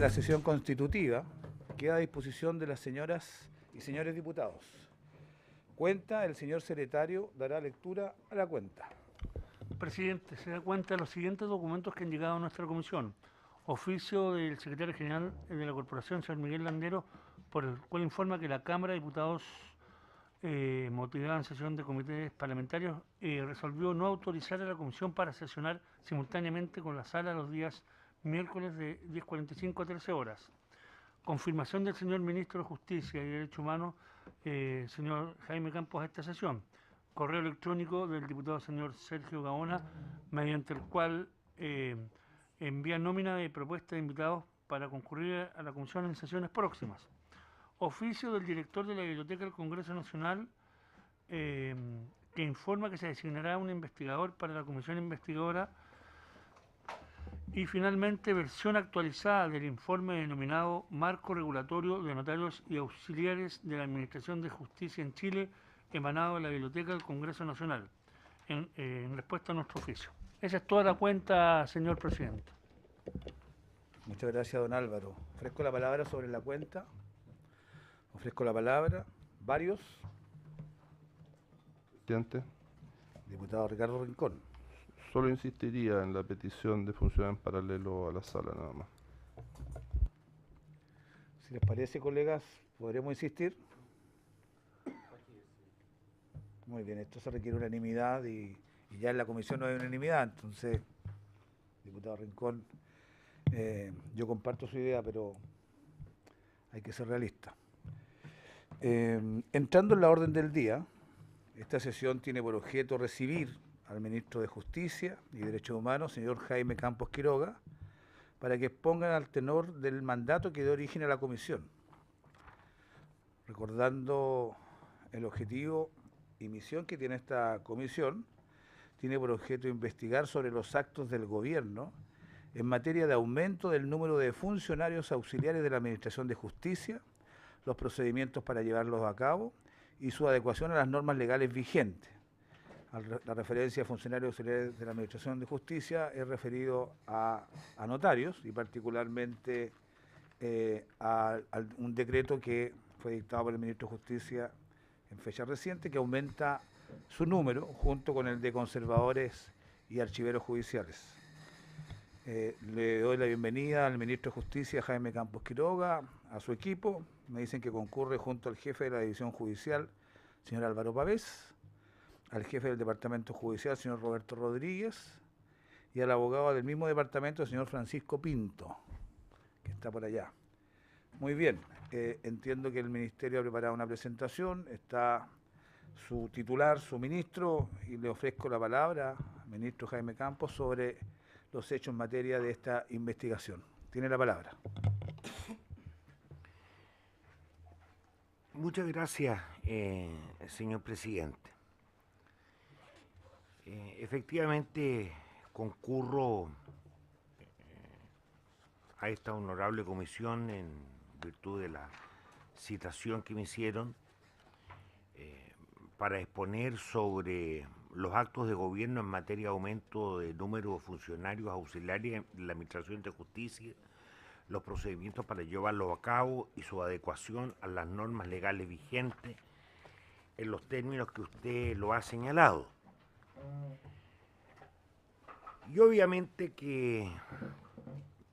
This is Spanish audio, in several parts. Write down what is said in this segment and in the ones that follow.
la sesión constitutiva queda a disposición de las señoras y señores diputados. Cuenta, el señor secretario dará lectura a la cuenta. Presidente, se da cuenta de los siguientes documentos que han llegado a nuestra comisión. Oficio del secretario general de la Corporación, señor Miguel Landero, por el cual informa que la Cámara de Diputados, motivada en sesión de comités parlamentarios, resolvió no autorizar a la comisión para sesionar simultáneamente con la sala los días miércoles de 10:45 a 13 horas. Confirmación del señor Ministro de Justicia y Derechos Humanos, señor Jaime Campos, a esta sesión. Correo electrónico del diputado señor Sergio Gaona, mediante el cual envía nómina de propuesta de invitados para concurrir a la comisión en sesiones próximas. Oficio del director de la Biblioteca del Congreso Nacional, que informa que se designará un investigador para la comisión investigadora. Y finalmente, versión actualizada del informe denominado Marco Regulatorio de Notarios y Auxiliares de la Administración de Justicia en Chile, emanado de la Biblioteca del Congreso Nacional, en respuesta a nuestro oficio. Esa es toda la cuenta, señor presidente. Muchas gracias, don Álvaro. Ofrezco la palabra sobre la cuenta. Ofrezco la palabra. ¿Varios? Presidente, Diputado Ricardo Rincón. solo insistiría en la petición de funcionar en paralelo a la sala, nada más. Si les parece, colegas, ¿podremos insistir? Muy bien, esto se requiere unanimidad y ya en la comisión no hay unanimidad, entonces, diputado Rincón, yo comparto su idea, pero hay que ser realista. Entrando en la orden del día, esta sesión tiene por objeto recibir al ministro de Justicia y Derechos Humanos, señor Jaime Campos Quiroga, para que expongan al tenor del mandato que dio origen a la comisión, recordando el objetivo y misión que tiene esta comisión. Tiene por objeto investigar sobre los actos del gobierno en materia de aumento del número de funcionarios auxiliares de la Administración de Justicia, los procedimientos para llevarlos a cabo y su adecuación a las normas legales vigentes. La referencia a funcionarios auxiliares de la Administración de Justicia es referido a notarios y particularmente a un decreto que fue dictado por el Ministro de Justicia en fecha reciente, que aumenta su número junto con el de conservadores y archiveros judiciales. Le doy la bienvenida al Ministro de Justicia, Jaime Campos Quiroga, a su equipo. Me dicen que concurre junto al jefe de la División Judicial, señor Álvaro Pavés, al jefe del Departamento Judicial, señor Roberto Rodríguez, y al abogado del mismo departamento, señor Francisco Pinto, que está por allá. Muy bien, entiendo que el Ministerio ha preparado una presentación, está su titular, su ministro, y le ofrezco la palabra al ministro Jaime Campos sobre los hechos en materia de esta investigación. Tiene la palabra. Muchas gracias, señor presidente. Efectivamente, concurro a esta honorable comisión en virtud de la citación que me hicieron para exponer sobre los actos de gobierno en materia de aumento de número de funcionarios auxiliares de la Administración de Justicia, los procedimientos para llevarlos a cabo y su adecuación a las normas legales vigentes en los términos que usted lo ha señalado. Y obviamente que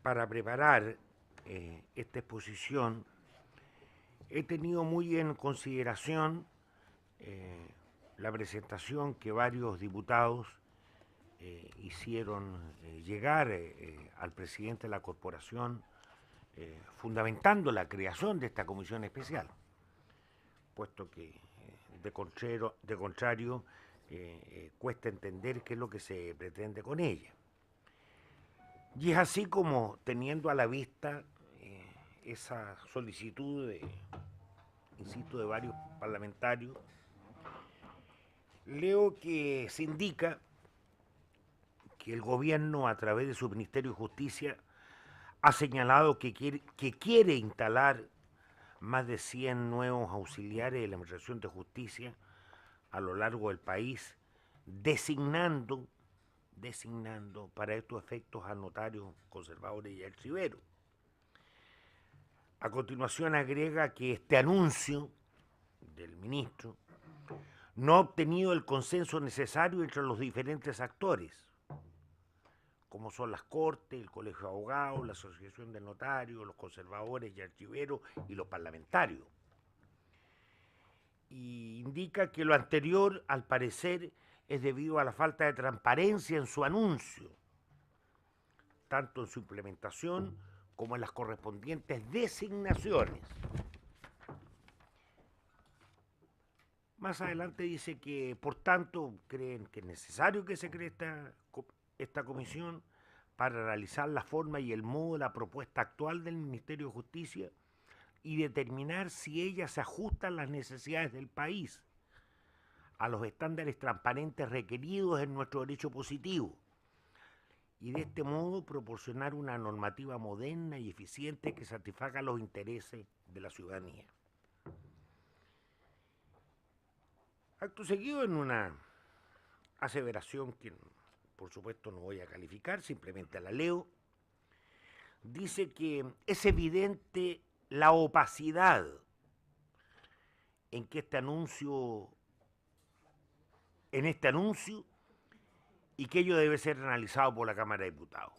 para preparar esta exposición he tenido muy en consideración la presentación que varios diputados hicieron llegar al presidente de la corporación, fundamentando la creación de esta comisión especial, puesto que de contrario cuesta entender qué es lo que se pretende con ella. Y es así como, teniendo a la vista esa solicitud, insisto, de varios parlamentarios, leo que se indica que el gobierno, a través de su Ministerio de Justicia, ha señalado que quiere instalar más de 100 nuevos auxiliares de la Administración de Justicia a lo largo del país, designando para estos efectos a notarios, conservadores y archiveros. A continuación agrega que este anuncio del ministro no ha obtenido el consenso necesario entre los diferentes actores, como son las Cortes, el Colegio de Abogados, la Asociación de Notarios, los conservadores y archiveros y los parlamentarios. Y indica que lo anterior, al parecer, es debido a la falta de transparencia en su anuncio, tanto en su implementación como en las correspondientes designaciones. Más adelante dice que, por tanto, creen que es necesario que se cree esta comisión para realizar la forma y el modo de la propuesta actual del Ministerio de Justicia y determinar si ella se ajusta a las necesidades del país, a los estándares transparentes requeridos en nuestro derecho positivo, y de este modo proporcionar una normativa moderna y eficiente que satisfaga los intereses de la ciudadanía. Acto seguido, en una aseveración que por supuesto no voy a calificar, simplemente la leo, dice que es evidente la opacidad en este anuncio y que ello debe ser analizado por la Cámara de Diputados,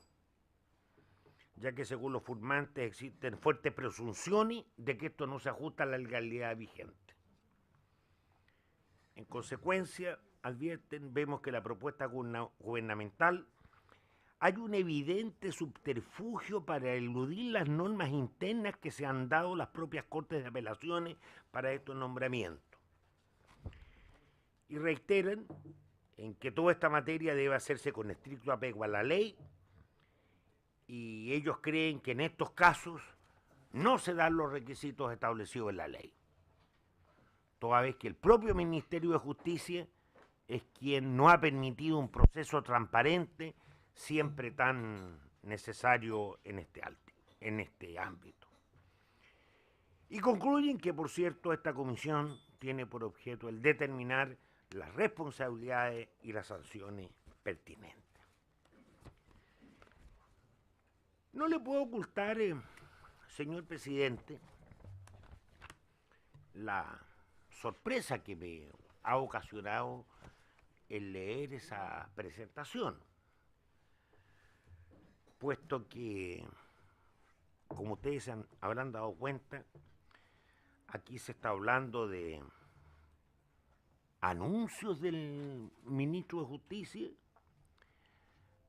ya que según los firmantes existen fuertes presunciones de que esto no se ajusta a la legalidad vigente. En consecuencia, advierten, vemos que la propuesta gubernamental hay un evidente subterfugio para eludir las normas internas que se han dado las propias Cortes de Apelaciones para estos nombramientos. Y reiteran en que toda esta materia debe hacerse con estricto apego a la ley, y ellos creen que en estos casos no se dan los requisitos establecidos en la ley, toda vez que el propio Ministerio de Justicia es quien no ha permitido un proceso transparente siempre tan necesario en este ámbito. Y concluyen que, por cierto, esta comisión tiene por objeto el determinar las responsabilidades y las sanciones pertinentes. No le puedo ocultar, señor presidente, la sorpresa que me ha ocasionado el leer esa presentación, puesto que, como ustedes habrán dado cuenta, aquí se está hablando de anuncios del ministro de Justicia,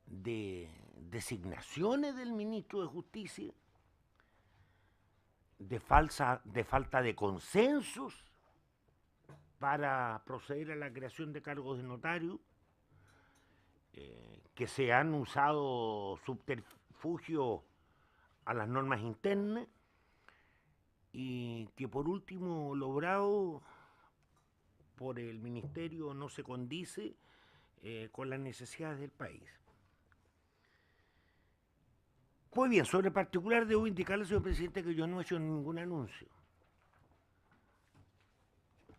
de designaciones del ministro de Justicia, de falta de consensos para proceder a la creación de cargos de notario, que se han usado subterfugios a las normas internas y que por último logrado por el ministerio no se condice con las necesidades del país. Pues bien, sobre el particular debo indicarle, señor presidente, que yo no he hecho ningún anuncio,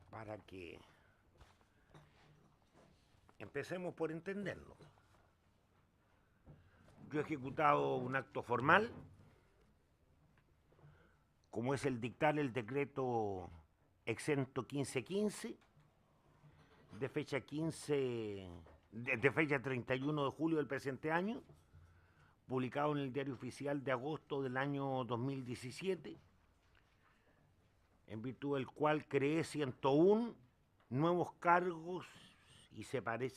para que empecemos por entenderlo. Yo he ejecutado un acto formal, como es el dictar el decreto exento 1515, de fecha 31 de julio del presente año, publicado en el Diario Oficial de agosto del año 2017, en virtud del cual creé 101 nuevos cargos y separé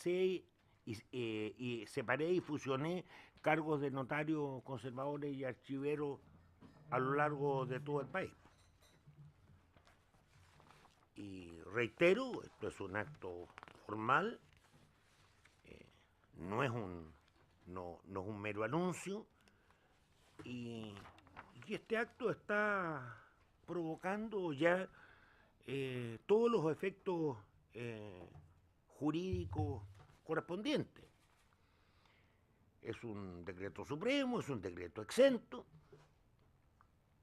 y fusioné cargos de notarios, conservadores y archiveros a lo largo de todo el país. Y reitero, esto es un acto formal, no es un mero anuncio, y este acto está provocando ya todos los efectos jurídicos correspondientes. Es un decreto supremo, es un decreto exento,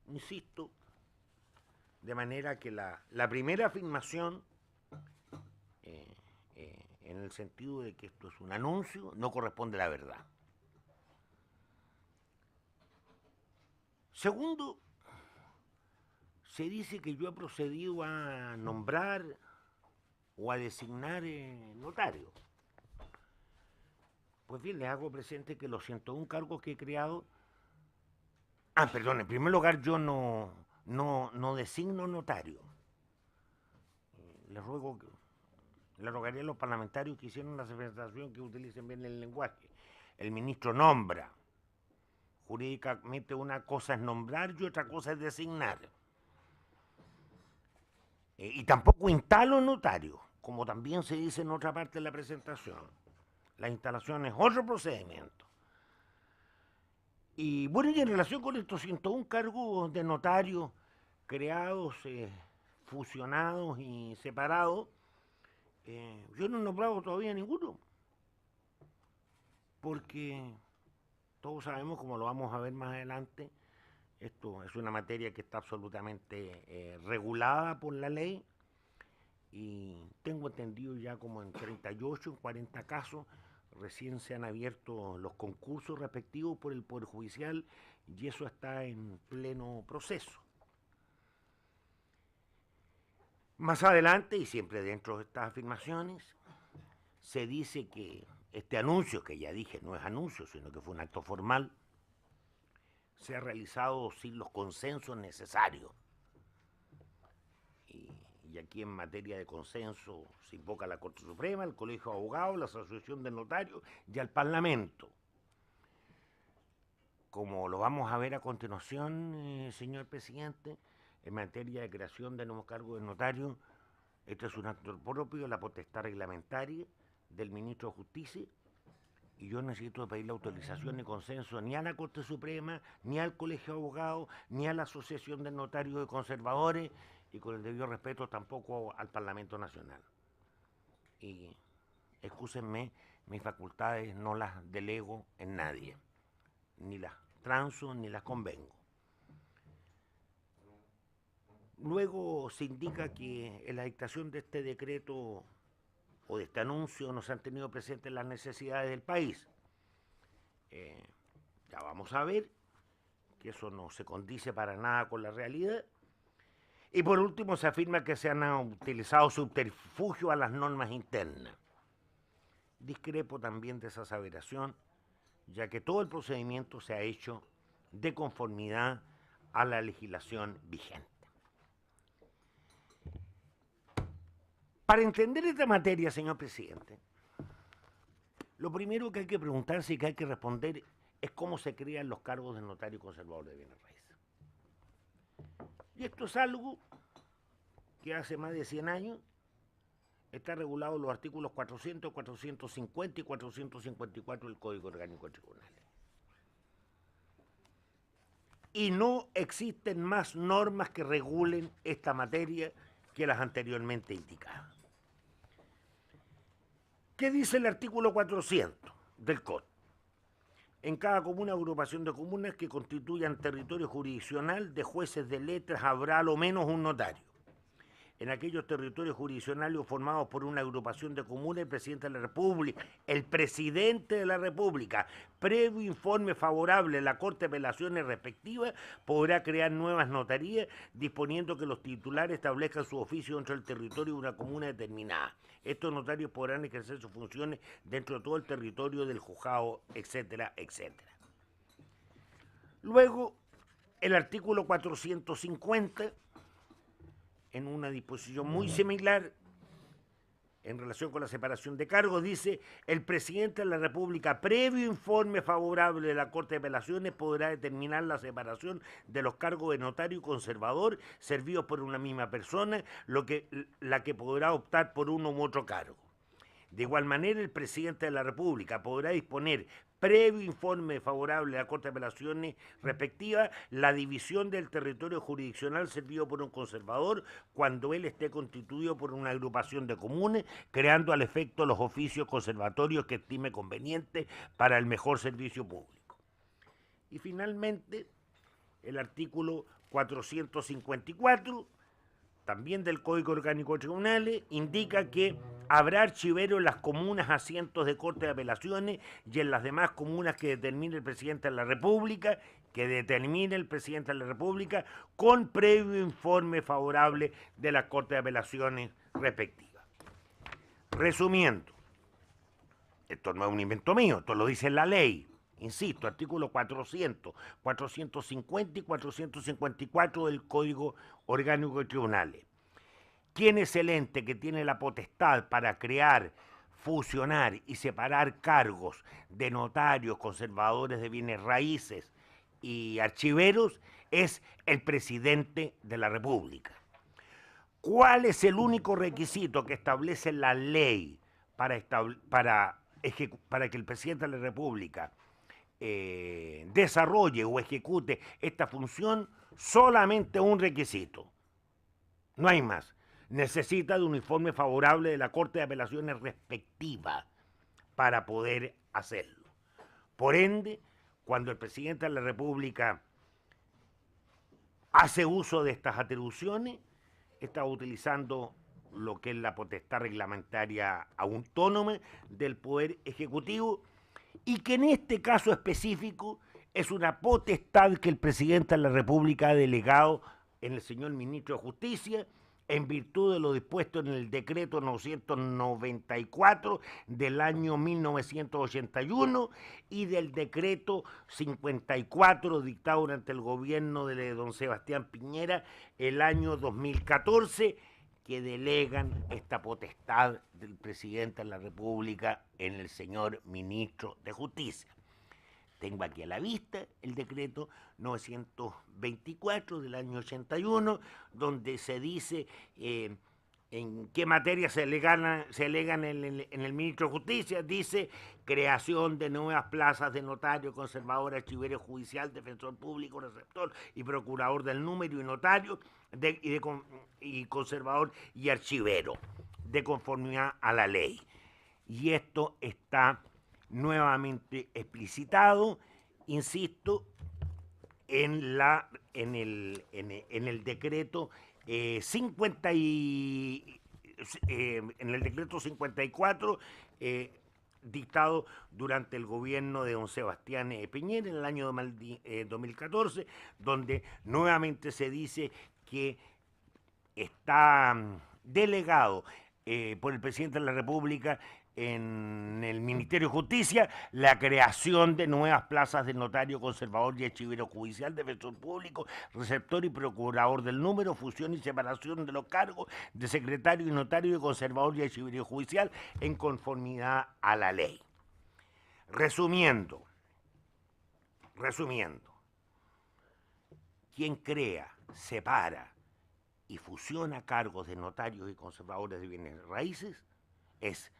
insisto, de manera que la primera afirmación, en el sentido de que esto es un anuncio, no corresponde a la verdad. Segundo, se dice que yo he procedido a nombrar o a designar notario. Pues bien, les hago presente que los 101 cargos que he creado... perdón, en primer lugar yo no designo notario. Le rogaría a los parlamentarios que hicieron la representación que utilicen bien el lenguaje. El ministro nombra. Jurídicamente una cosa es nombrar y otra cosa es designar. Y tampoco instalo notario, como también se dice en otra parte de la presentación. La instalación es otro procedimiento. Y bueno, y en relación con estos 101 cargos de notario creados, fusionados y separados, yo no he nombrado todavía ninguno. Porque todos sabemos, como lo vamos a ver más adelante, esto es una materia que está absolutamente regulada por la ley y tengo entendido ya como en 38, en 40 casos, recién se han abierto los concursos respectivos por el Poder Judicial y eso está en pleno proceso. Más adelante, y siempre dentro de estas afirmaciones, se dice que este anuncio, que ya dije no es anuncio, sino que fue un acto formal, se ha realizado sin los consensos necesarios. Y aquí en materia de consenso se invoca a la Corte Suprema, el Colegio de Abogados, la Asociación de Notarios y al Parlamento. Como lo vamos a ver a continuación, señor presidente, en materia de creación de nuevos cargos de notario, este es un acto propio de la potestad reglamentaria del ministro de Justicia, y yo necesito pedir la autorización y consenso ni a la Corte Suprema, ni al Colegio de Abogados, ni a la Asociación de Notarios y Conservadores, y con el debido respeto tampoco al Parlamento Nacional. Y excúsenme, mis facultades no las delego en nadie, ni las transo ni las convengo. Luego se indica que en la dictación de este decreto o de este anuncio no se han tenido presentes las necesidades del país. Ya vamos a ver que eso no se condice para nada con la realidad. Y por último se afirma que se han utilizado subterfugios a las normas internas. Discrepo también de esa aseveración, ya que todo el procedimiento se ha hecho de conformidad a la legislación vigente. Para entender esta materia, señor presidente, lo primero que hay que preguntarse y que hay que responder es cómo se crean los cargos de notario conservador de bienes raíces. Y esto es algo que hace más de 100 años está regulado en los artículos 400, 450 y 454 del Código Orgánico de Tribunales. Y no existen más normas que regulen esta materia que las anteriormente indicadas. ¿Qué dice el artículo 400 del Código? En cada comuna, agrupación de comunas que constituyan territorio jurisdiccional de jueces de letras habrá lo menos un notario. En aquellos territorios jurisdiccionales formados por una agrupación de comunas, el presidente de la República, previo informe favorable de la Corte de Apelaciones respectiva, podrá crear nuevas notarías, disponiendo que los titulares establezcan su oficio dentro del territorio de una comuna determinada. Estos notarios podrán ejercer sus funciones dentro de todo el territorio del juzgado, etcétera, etcétera. Luego, el artículo 450, en una disposición muy similar en relación con la separación de cargos, dice: el presidente de la República, previo informe favorable de la Corte de Apelaciones, podrá determinar la separación de los cargos de notario y conservador servidos por una misma persona, la que podrá optar por uno u otro cargo. De igual manera, el presidente de la República podrá disponer, previo informe favorable de la Corte de Apelaciones respectiva, la división del territorio jurisdiccional servido por un conservador cuando él esté constituido por una agrupación de comunes, creando al efecto los oficios conservatorios que estime conveniente para el mejor servicio público. Y finalmente, el artículo 454, también del Código Orgánico de Tribunales, indica que Habrá archiveros en las comunas asientos de Corte de Apelaciones y en las demás comunas que determine el presidente de la República, con previo informe favorable de la Corte de Apelaciones respectiva. Resumiendo, esto no es un invento mío, esto lo dice la ley. Insisto, artículo 400, 450 y 454 del Código Orgánico de Tribunales. ¿Quién es el ente que tiene la potestad para crear, fusionar y separar cargos de notarios, conservadores de bienes raíces y archiveros? Es el presidente de la República. ¿Cuál es el único requisito que establece la ley para que el presidente de la República desarrolle o ejecute esta función? Solamente un requisito. No hay más. Necesita de un informe favorable de la Corte de Apelaciones respectiva para poder hacerlo. Por ende, cuando el presidente de la República hace uso de estas atribuciones, está utilizando lo que es la potestad reglamentaria autónoma del Poder Ejecutivo, y que en este caso específico es una potestad que el presidente de la República ha delegado en el señor ministro de Justicia, en virtud de lo dispuesto en el decreto 994 del año 1981 y del decreto 54 dictado durante el gobierno de don Sebastián Piñera el año 2014, que delegan esta potestad del presidente de la República en el señor ministro de Justicia. Tengo aquí a la vista el decreto 924 del año 81, donde se dice en qué materia se alegan en el ministro de Justicia. Dice: creación de nuevas plazas de notario, conservador, archivero judicial, defensor público, receptor y procurador del número y notario, y conservador y archivero, de conformidad a la ley. Y esto está nuevamente explicitado, insisto, en el decreto 54 dictado durante el gobierno de don Sebastián Piñera en el año 2014, donde nuevamente se dice que está delegado por el presidente de la República en el Ministerio de Justicia la creación de nuevas plazas de notario, conservador y archivero judicial, defensor público, receptor y procurador del número, fusión y separación de los cargos de secretario y notario, de conservador y archivero judicial en conformidad a la ley. Resumiendo, quien crea, separa y fusiona cargos de notarios y conservadores de bienes raíces es,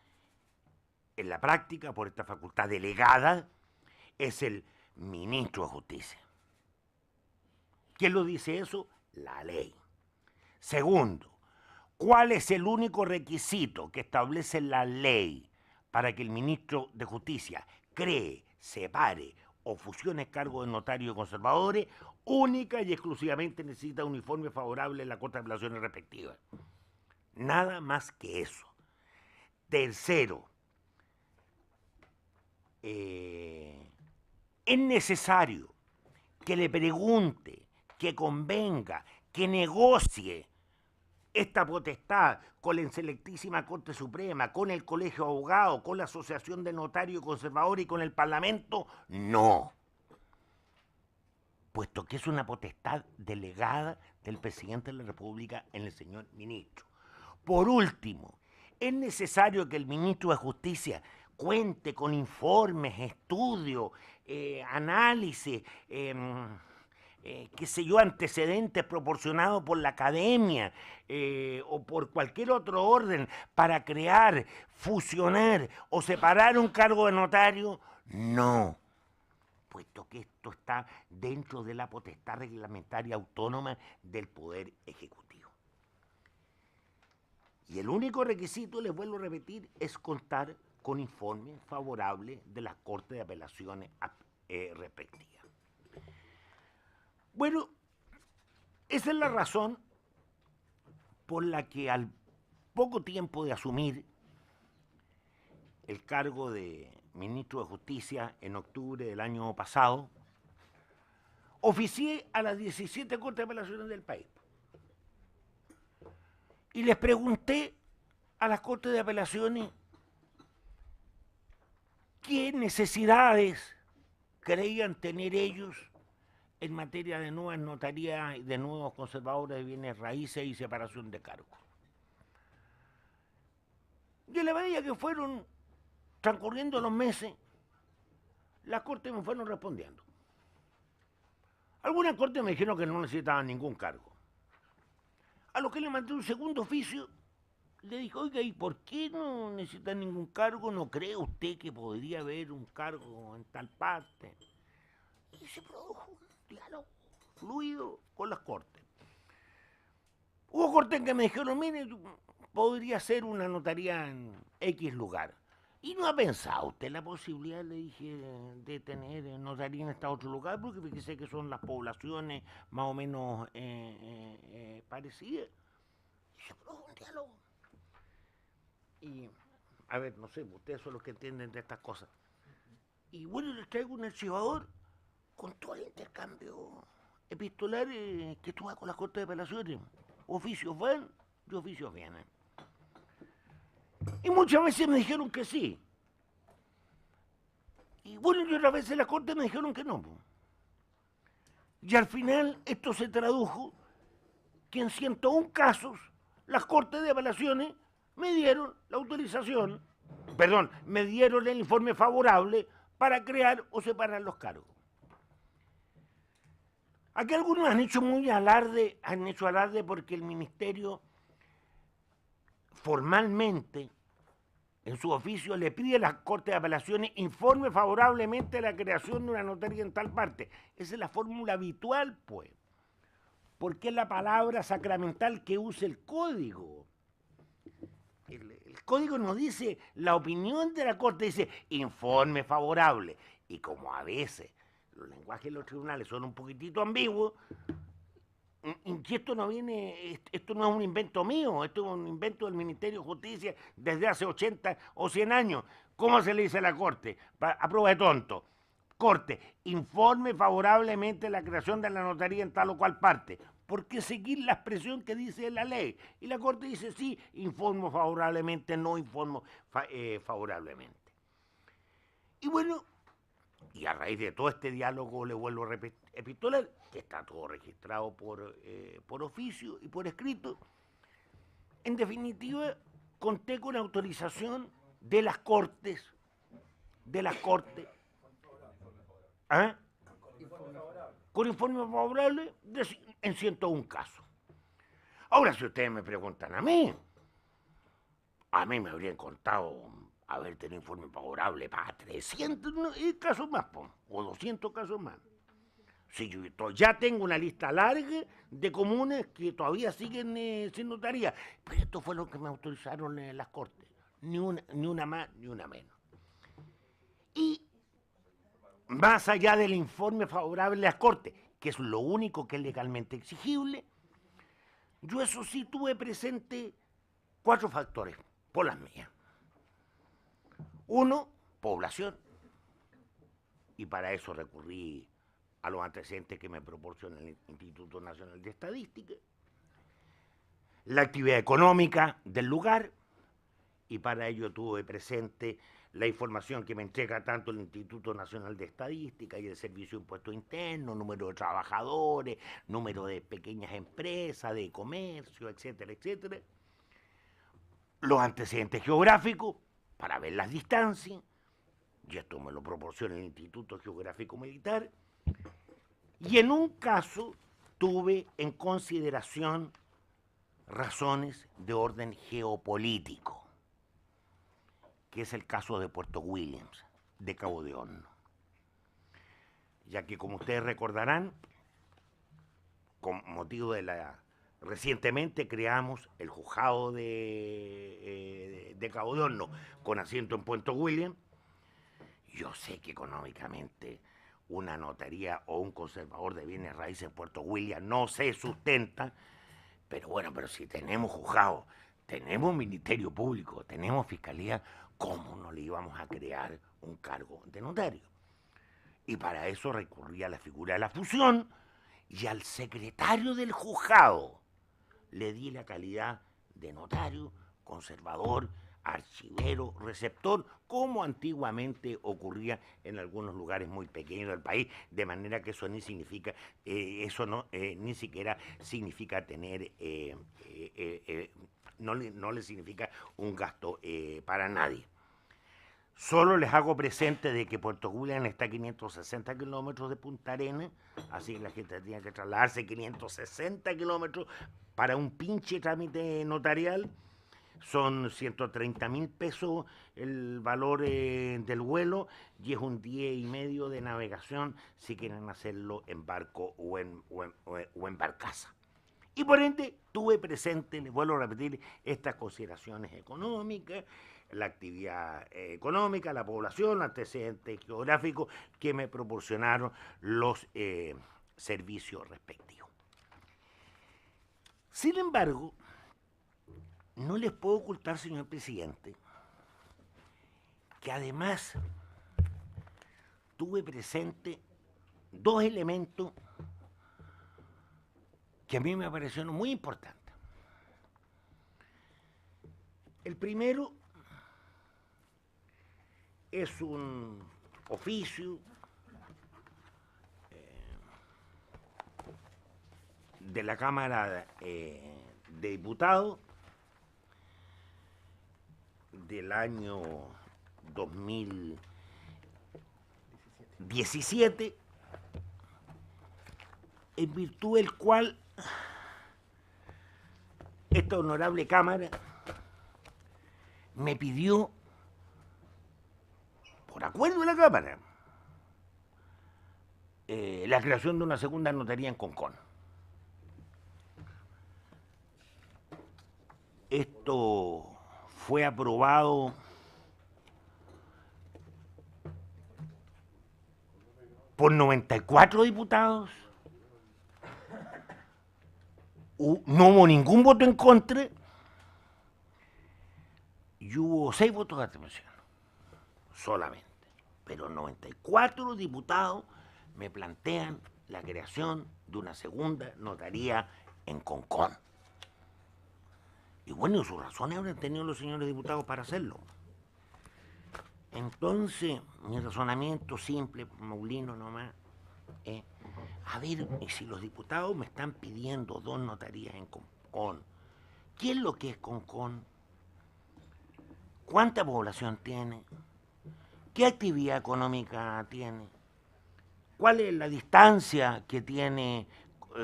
en la práctica, por esta facultad delegada, es el ministro de Justicia. ¿Quién lo dice eso? La ley. Segundo, ¿cuál es el único requisito que establece la ley para que el ministro de Justicia cree, separe o fusione cargos de notarios y conservadores? Única y exclusivamente necesita un informe favorable en la Corte de Apelaciones respectiva. Nada más que eso. Tercero, es necesario que le pregunte, que convenga, que negocie esta potestad con la excelentísima Corte Suprema, con el Colegio de Abogados, con la Asociación de Notarios y Conservadores y con el Parlamento. No, puesto que es una potestad delegada del presidente de la República en el señor ministro. Por último, es necesario que el ministro de Justicia cuente con informes, estudios, análisis, antecedentes proporcionados por la academia o por cualquier otro orden para crear, fusionar o separar un cargo de notario. No, puesto que esto está dentro de la potestad reglamentaria autónoma del Poder Ejecutivo. Y el único requisito, les vuelvo a repetir, es contar con informe favorable de las Cortes de Apelaciones respectivas. Bueno, esa es la razón por la que al poco tiempo de asumir el cargo de ministro de Justicia en octubre del año pasado, oficié a las 17 Cortes de Apelaciones del país. Y les pregunté a las Cortes de Apelaciones qué necesidades creían tener ellos en materia de nuevas notarías y de nuevos conservadores de bienes raíces y separación de cargos. Y en la medida que fueron transcurriendo los meses, las Cortes me fueron respondiendo. Algunas Cortes me dijeron que no necesitaban ningún cargo. A los que le mandé un segundo oficio, le dije, oiga, ¿y por qué no necesitan ningún cargo? ¿No cree usted que podría haber un cargo en tal parte? Y se produjo un diálogo fluido con las Cortes. Hubo Cortes que me dijeron, mire, podría ser una notaría en X lugar. ¿Y no ha pensado usted la posibilidad, le dije, de tener notaría en este otro lugar? Porque fíjese que son las poblaciones más o menos parecidas. Y se produjo un diálogo. Y, a ver, no sé, ustedes son los que entienden de estas cosas. Y bueno, les traigo un archivador con todo el intercambio epistolar que tuve con las Cortes de Apelaciones. Oficios van y oficios vienen. Y muchas veces me dijeron que sí. Y bueno, y otras veces las Cortes me dijeron que no. Y al final esto se tradujo que en 101 casos las Cortes de Apelaciones me dieron la autorización, me dieron el informe favorable para crear o separar los cargos. Aquí algunos han hecho alarde porque el Ministerio formalmente, en su oficio, le pide a las Cortes de Apelaciones informe favorablemente a la creación de una notaría en tal parte. Esa es la fórmula habitual, pues, porque es la palabra sacramental que usa el Código. El Código nos dice, la opinión de la Corte dice informe favorable. Y como a veces los lenguajes de los tribunales son un poquitito ambiguos, y esto no es un invento mío, esto es un invento del Ministerio de Justicia desde hace 80 o 100 años. ¿Cómo se le dice a la Corte? A prueba de tonto. Corte, informe favorablemente la creación de la notaría en tal o cual parte. ¿Por qué seguir la expresión que dice la ley? Y la Corte dice sí, informo favorablemente, no informo favorablemente. Y bueno, y a raíz de todo este diálogo, le vuelvo a repetir, epistolar, que está todo registrado por oficio y por escrito, en definitiva, conté con autorización de las Cortes, ¿ah? Con informe favorable en 101 casos. Ahora, si ustedes me preguntan a mí me habrían contado haber tenido informe favorable para 300 casos más, o 200 casos más. Si yo ya tengo una lista larga de comunes que todavía siguen sin notaría, pero esto fue lo que me autorizaron las Cortes, ni una más ni una menos. Y más allá del informe favorable de las Cortes, que es lo único que es legalmente exigible, yo eso sí tuve presente 4 factores, por las mías. 1, población, y para eso recurrí a los antecedentes que me proporciona el Instituto Nacional de Estadística, la actividad económica del lugar, y para ello tuve presente la información que me entrega tanto el Instituto Nacional de Estadística y el Servicio de Impuestos Internos, número de trabajadores, número de pequeñas empresas, de comercio, etcétera, etcétera. Los antecedentes geográficos, para ver las distancias, y esto me lo proporciona el Instituto Geográfico Militar, y en un caso tuve en consideración razones de orden geopolítico, que es el caso de Puerto Williams, de Cabo de Horno. Ya que, como ustedes recordarán, con motivo de recientemente creamos el juzgado de Cabo de Horno con asiento en Puerto Williams. Yo sé que económicamente una notaría o un conservador de bienes raíces en Puerto Williams no se sustenta, pero bueno, pero si tenemos juzgado, tenemos Ministerio Público, tenemos Fiscalía, ¿cómo no le íbamos a crear un cargo de notario? Y para eso recurría a la figura de la fusión, y al secretario del juzgado le di la calidad de notario, conservador, archivero, receptor, como antiguamente ocurría en algunos lugares muy pequeños del país, de manera que eso ni significa, ni siquiera significa tener, no le significa un gasto para nadie. Solo les hago presente de que Puerto William está a 560 kilómetros de Punta Arenas, así que la gente tiene que trasladarse 560 kilómetros para un pinche trámite notarial. Son 130.000 pesos el valor del vuelo y es un día y medio de navegación si quieren hacerlo en barco o en barcaza. Y por ende tuve presente, les vuelvo a repetir, estas consideraciones económicas, la actividad económica, la población, antecedentes geográficos que me proporcionaron los servicios respectivos. Sin embargo, no les puedo ocultar, señor presidente, que además tuve presente dos elementos que a mí me parecieron muy importantes. El primero es un oficio de la Cámara de Diputados del año 2017, en virtud del cual esta honorable Cámara me pidió, por acuerdo de la Cámara, la creación de una segunda notaría en Concón. Esto fue aprobado por 94 diputados. No hubo ningún voto en contra y hubo 6 votos de abstención solamente. Pero 94 diputados me plantean la creación de una segunda notaría en Concón. Y bueno, sus razones habrán tenido los señores diputados para hacerlo. Entonces, mi razonamiento simple, maulino nomás, es, a ver, si los diputados me están pidiendo 2 notarías en Concón, ¿qué es lo que es Concón? ¿Cuánta población tiene? ¿Qué actividad económica tiene? ¿Cuál es la distancia que tiene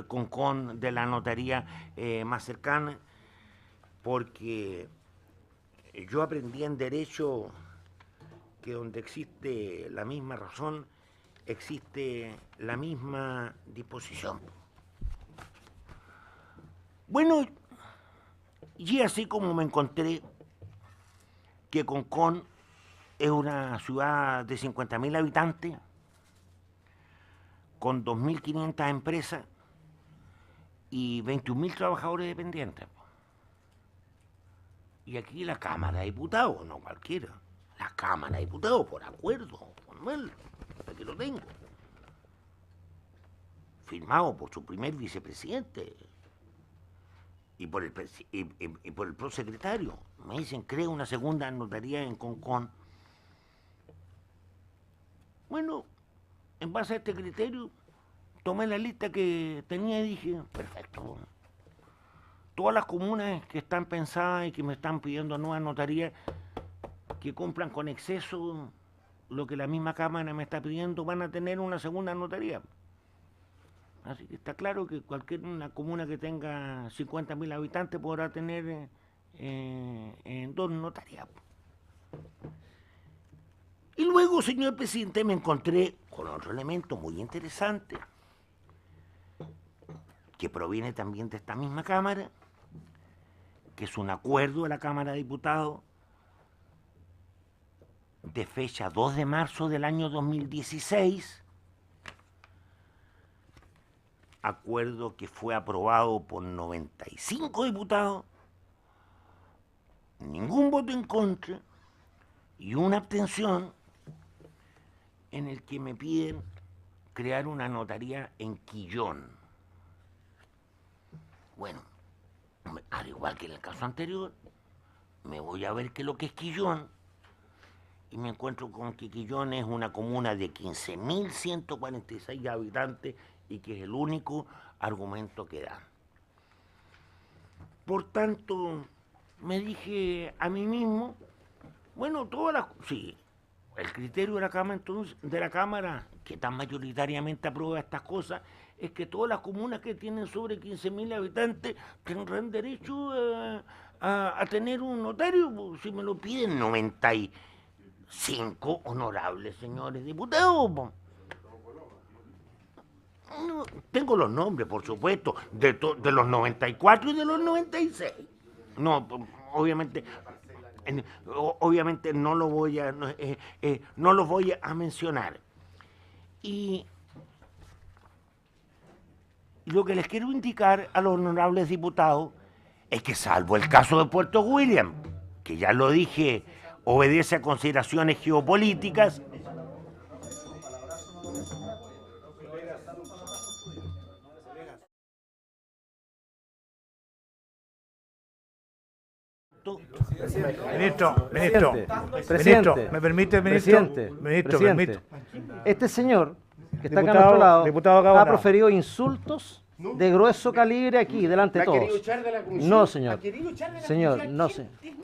Concón de la notaría más cercana? Porque yo aprendí en Derecho que donde existe la misma razón, existe la misma disposición. Bueno, y así como me encontré que Concón es una ciudad de 50.000 habitantes, con 2.500 empresas y 21.000 trabajadores dependientes. Y aquí la Cámara de Diputados, no cualquiera, la Cámara de Diputados, por acuerdo formal, aquí lo tengo, firmado por su primer vicepresidente y por el prosecretario, me dicen, crea una segunda notaría en Concón. Bueno, en base a este criterio, tomé la lista que tenía y dije, perfecto. Todas las comunas que están pensadas y que me están pidiendo nuevas notarías, que cumplan con exceso lo que la misma Cámara me está pidiendo, van a tener una segunda notaría. Así que está claro que una comuna que tenga 50.000 habitantes podrá tener 2 notarías. Y luego, señor presidente, me encontré con otro elemento muy interesante, que proviene también de esta misma Cámara, que es un acuerdo de la Cámara de Diputados de fecha 2 de marzo del año 2016, acuerdo que fue aprobado por 95 diputados voto en contra y una abstención en el que me piden crear una notaría en Quillón. Bueno, al igual que en el caso anterior, me voy a ver qué es lo que es Quillón y me encuentro con que Quillón es una comuna de 15.146 habitantes y que es el único argumento que dan. Por tanto, me dije a mí mismo, bueno, sí, el criterio de la Cámara, entonces, que tan mayoritariamente aprueba estas cosas, es que todas las comunas que tienen sobre 15.000 habitantes tendrán derecho a tener un notario, pues, si me lo piden 95 honorables señores diputados. Pues. No, tengo los nombres, por supuesto, de los 94 y de los 96. No, obviamente no lo voy a no los voy a mencionar. Y lo que les quiero indicar a los honorables diputados es que, salvo el caso de Puerto William, que ya lo dije, obedece a consideraciones geopolíticas, Ministro, ¿me permite, ministro? Ministro, Presidente, este señor que está acá a Diputado- nuestro lado diputado Gaona. ha proferido insultos de grueso calibre aquí, delante de todos. No, señor. Señor, no,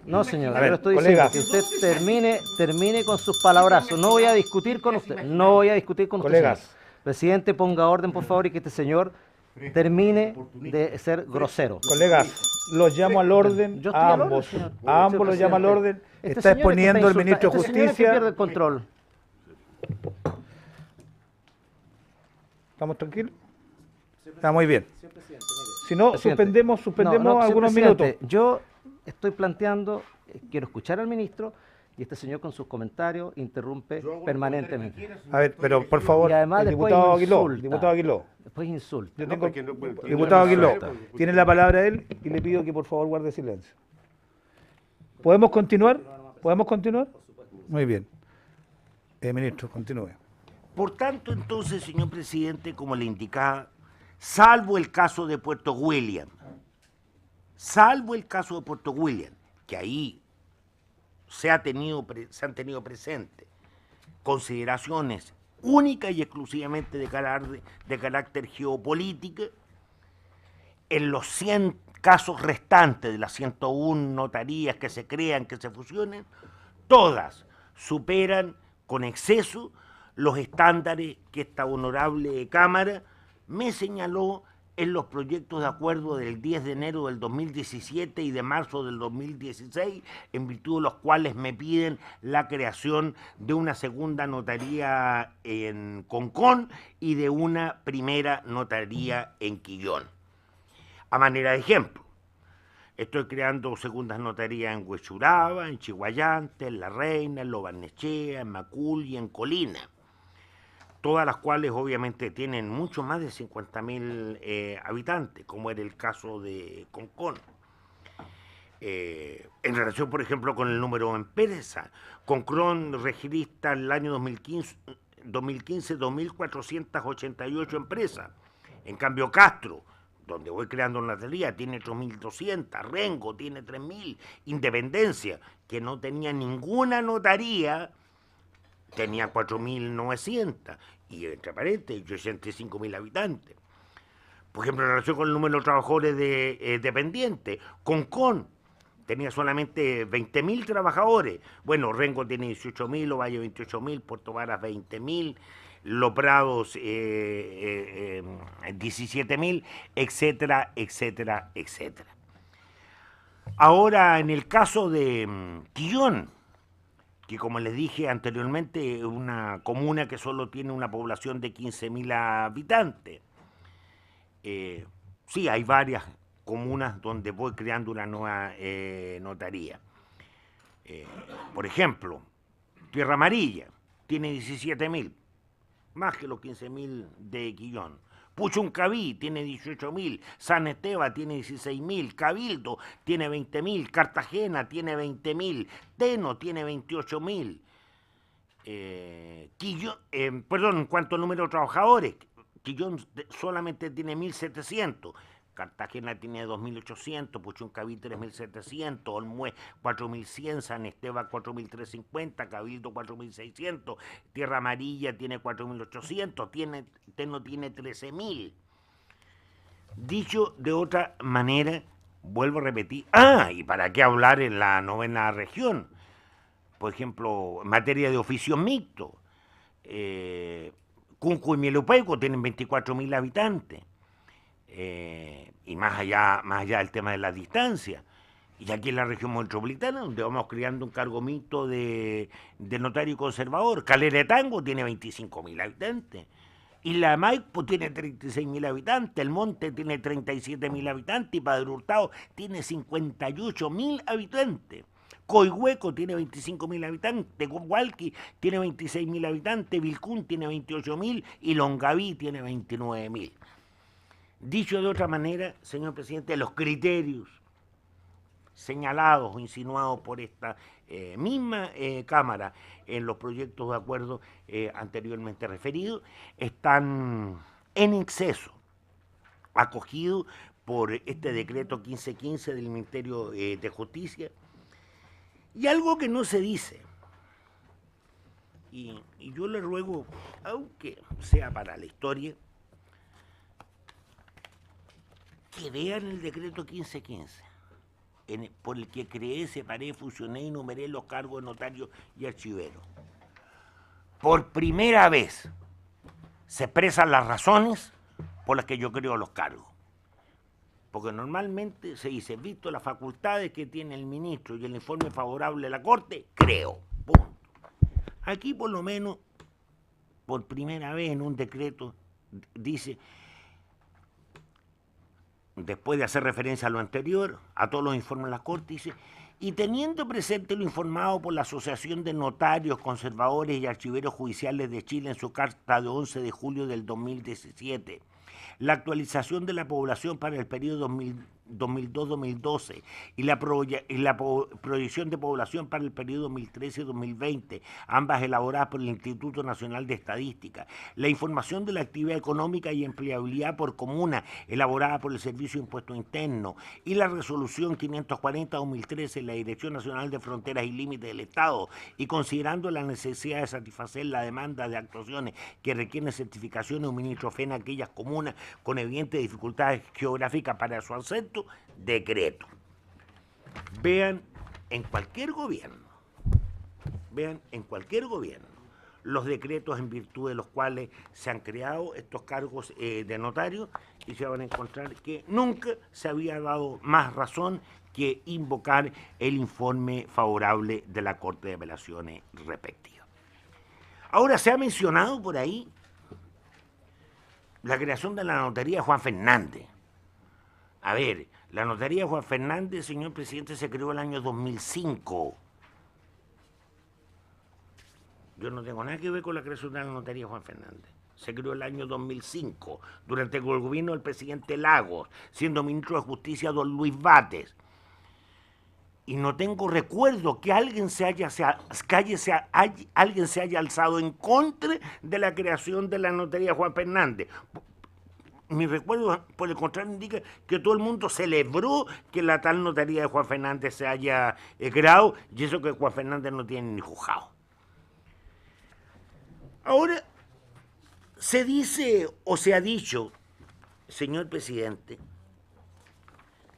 no, señor. A ver, Yo le estoy colegas. diciendo que usted termine con sus palabrazos. No voy a discutir con usted. No voy a discutir con usted, Colegas. señor. Presidente, ponga orden, por favor, y que este señor termine de ser grosero. Colegas, los llamo al orden Yo estoy a al orden, ambos. señor. A ambos Señor los llamo al presidente. orden. Este Está señor es que exponiendo el insulta- ministro de este señor es que pierde Justicia. el control. ¿Estamos tranquilos? Está muy bien. Si no, Presidente. suspendemos No, señor algunos presidente, minutos. Yo estoy planteando, quiero escuchar al ministro y este señor con sus comentarios interrumpe permanentemente. A ver, pero por favor, Y además el después diputado Aguiló, insulta. diputado Aguiló. Después insulta. Yo tengo, diputado Aguiló, tiene la palabra él y le pido que por favor guarde silencio. ¿Podemos continuar? ¿Podemos continuar? Muy bien. Ministro, continúe. por tanto, entonces, señor presidente, como le indicaba, salvo el caso de Puerto William, que ahí se han tenido presente consideraciones únicas y exclusivamente de carácter geopolítico, en los 100 casos restantes de las 101 notarías que se crean, que se fusionen, todas superan con exceso los estándares que esta honorable Cámara me señaló en los proyectos de acuerdo del 10 de enero del 2017 y de marzo del 2016, en virtud de los cuales me piden la creación de una segunda notaría en Concón y de una primera notaría en Quillón. A manera de ejemplo, estoy creando segundas notarías en Huechuraba, en Chihuayante, en La Reina, en Lobarnechea, en Macul y en Colina, todas las cuales obviamente tienen mucho más de 50.000 habitantes, como era el caso de Concón. En relación, por ejemplo, con el número de empresas, Concón registra en el año 2015 2.488 empresas. En cambio, Castro, donde voy creando una notaría, tiene 8.200, Rengo tiene 3.000, Independencia, que no tenía ninguna notaría, tenía 4.900, y entre paréntesis, 85.000 habitantes. Por ejemplo, en relación con el número de trabajadores dependientes, Concón tenía solamente 20.000 trabajadores. Bueno, Rengo tiene 18.000, Ovalle 28.000, Puerto Varas 20.000, Los Prados 17.000, etcétera, etcétera, etcétera. Ahora, en el caso de Quillón, que como les dije anteriormente, es una comuna que solo tiene una población de 15.000 habitantes. Sí, hay varias comunas donde voy creando una nueva notaría. Por ejemplo, Tierra Amarilla tiene 17.000, más que los 15.000 de Quillón. Puchuncaví tiene 18.000, San Esteban tiene 16.000, Cabildo tiene 20.000, Cartagena tiene 20.000, Teno tiene 28.000. En cuanto al número de trabajadores, Quillón solamente tiene 1.700. Cartagena tiene 2.800, Puchuncaví 3.700, Olmué 4.100, San Esteban 4.350, Cabildo 4.600, Tierra Amarilla tiene 4.800, Teno tiene 13.000. Dicho de otra manera, vuelvo a repetir, ¿y para qué hablar en la 9ª región? Por ejemplo, en materia de oficios mixtos, Cunco y Mielopeuco tienen 24.000 habitantes. Y más allá del tema de la distancia. Y aquí en la región metropolitana, donde vamos creando un cargo mixto de notario y conservador, Calera de Tango tiene 25.000 habitantes. Isla de Maipo tiene 36.000 habitantes, El Monte tiene 37.000 habitantes y Padre Hurtado tiene 58.000 habitantes. Coihueco tiene 25.000 habitantes, Hualqui tiene 26.000 habitantes, Vilcún tiene 28.000 y Longaví tiene 29.000. Dicho de otra manera, señor presidente, los criterios señalados o insinuados por esta misma Cámara en los proyectos de acuerdo anteriormente referidos están en exceso acogidos por este decreto 1515 del Ministerio de Justicia. Y algo que no se dice, y yo le ruego, aunque sea para la historia, que vean el decreto 1515, por el que creé, separé, fusioné y numeré los cargos de notario y archivero. Por primera vez se expresan las razones por las que yo creo los cargos. Porque normalmente se dice, visto las facultades que tiene el ministro y el informe favorable de la Corte, creo. Punto. Aquí por lo menos, por primera vez en un decreto, dice, después de hacer referencia a lo anterior, a todos los informes de la Corte, dice, y teniendo presente lo informado por la Asociación de Notarios, Conservadores y Archiveros Judiciales de Chile en su carta de 11 de julio del 2017, la actualización de la población para el periodo 2002-2012 y la proyección de población para el periodo 2013-2020, ambas elaboradas por el Instituto Nacional de Estadística, la información de la actividad económica y empleabilidad por comuna, elaborada por el Servicio de Impuesto Interno, y la resolución 540-2013 de la Dirección Nacional de Fronteras y Límites del Estado, y considerando la necesidad de satisfacer la demanda de actuaciones que requieren certificaciones, un ministro FENA a aquellas comunas con evidentes dificultades geográficas para su acceso, decreto. Vean en cualquier gobierno los decretos en virtud de los cuales se han creado estos cargos de notario y se van a encontrar que nunca se había dado más razón que invocar el informe favorable de la Corte de Apelaciones respectiva. Ahora se ha mencionado por ahí la creación de la notaría Juan Fernández. A ver, la notaría Juan Fernández, señor presidente, se creó el año 2005. Yo no tengo nada que ver con la creación de la notaría Juan Fernández. Se creó el año 2005, durante el gobierno del presidente Lagos, siendo ministro de Justicia don Luis Bates. Y no tengo recuerdo que alguien se haya alzado en contra de la creación de la notaría Juan Fernández. Mi recuerdo, por el contrario, indica que todo el mundo celebró que la tal notaría de Juan Fernández se haya creado, y eso que Juan Fernández no tiene ni juzgado. Ahora, se dice o se ha dicho, señor presidente,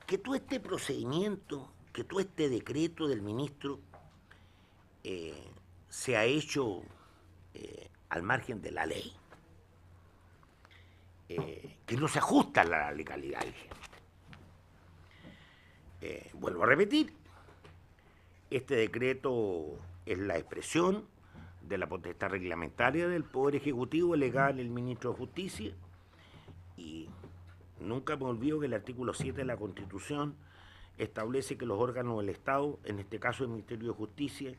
que todo este procedimiento, que todo este decreto del ministro se ha hecho al margen de la ley, que no se ajusta a la legalidad vigente. Vuelvo a repetir, este decreto es la expresión de la potestad reglamentaria del Poder Ejecutivo, legal el Ministro de Justicia, y nunca me olvido que el artículo 7 de la Constitución establece que los órganos del Estado, en este caso el Ministerio de Justicia,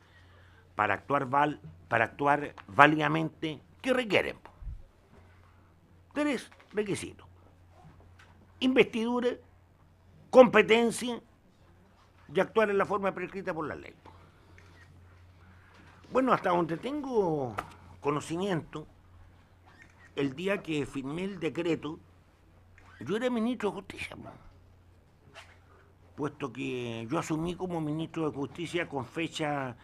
para actuar válidamente, ¿qué requieren? 3 requisitos: investidura, competencia y actuar en la forma prescrita por la ley. Bueno, hasta donde tengo conocimiento, el día que firmé el decreto, yo era ministro de Justicia, puesto que yo asumí como ministro de Justicia con fecha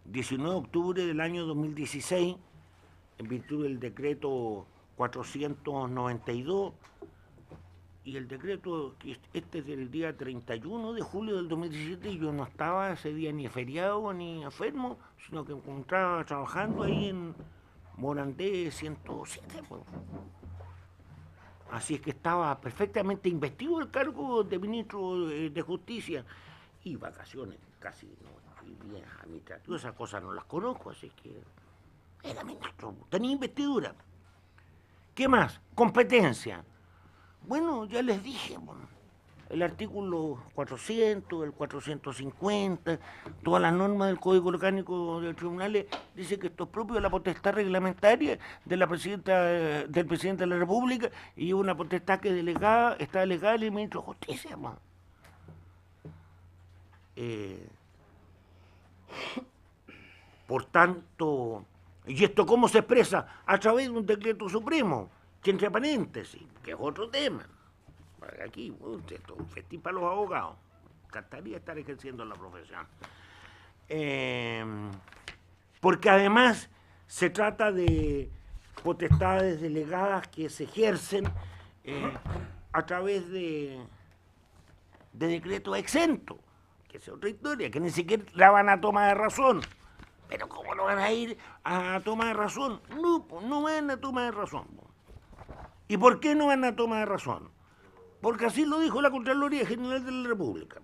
19 de octubre del año 2016, en virtud del decreto 492, y el decreto, este es del día 31 de julio del 2017, y yo no estaba ese día ni feriado ni enfermo, sino que me encontraba trabajando ahí en Morandé 107. Pues. Así es que estaba perfectamente investido el cargo de ministro de Justicia, y vacaciones casi no, y bien administrativo, esas cosas no las conozco, así que era ministro, tenía investidura. ¿Qué más? Competencia. Bueno, ya les dije, bueno, el artículo 400, el 450, todas las normas del Código Orgánico del Tribunal dice que esto es propio de la potestad reglamentaria de la del presidente de la República, y una potestad que está delegada al ministro de Justicia. Man. Por tanto, ¿y esto cómo se expresa? A través de un decreto supremo, que entre paréntesis, que es otro tema. Aquí, esto es un festín para los abogados. Me encantaría estar ejerciendo la profesión. Porque además se trata de potestades delegadas que se ejercen a través de decretos exentos, que es otra historia, que ni siquiera van a toma de razón. Pero ¿cómo no van a ir a toma de razón? No, pues no van a toma de razón. ¿Y por qué no van a toma de razón? Porque así lo dijo la Contraloría General de la República.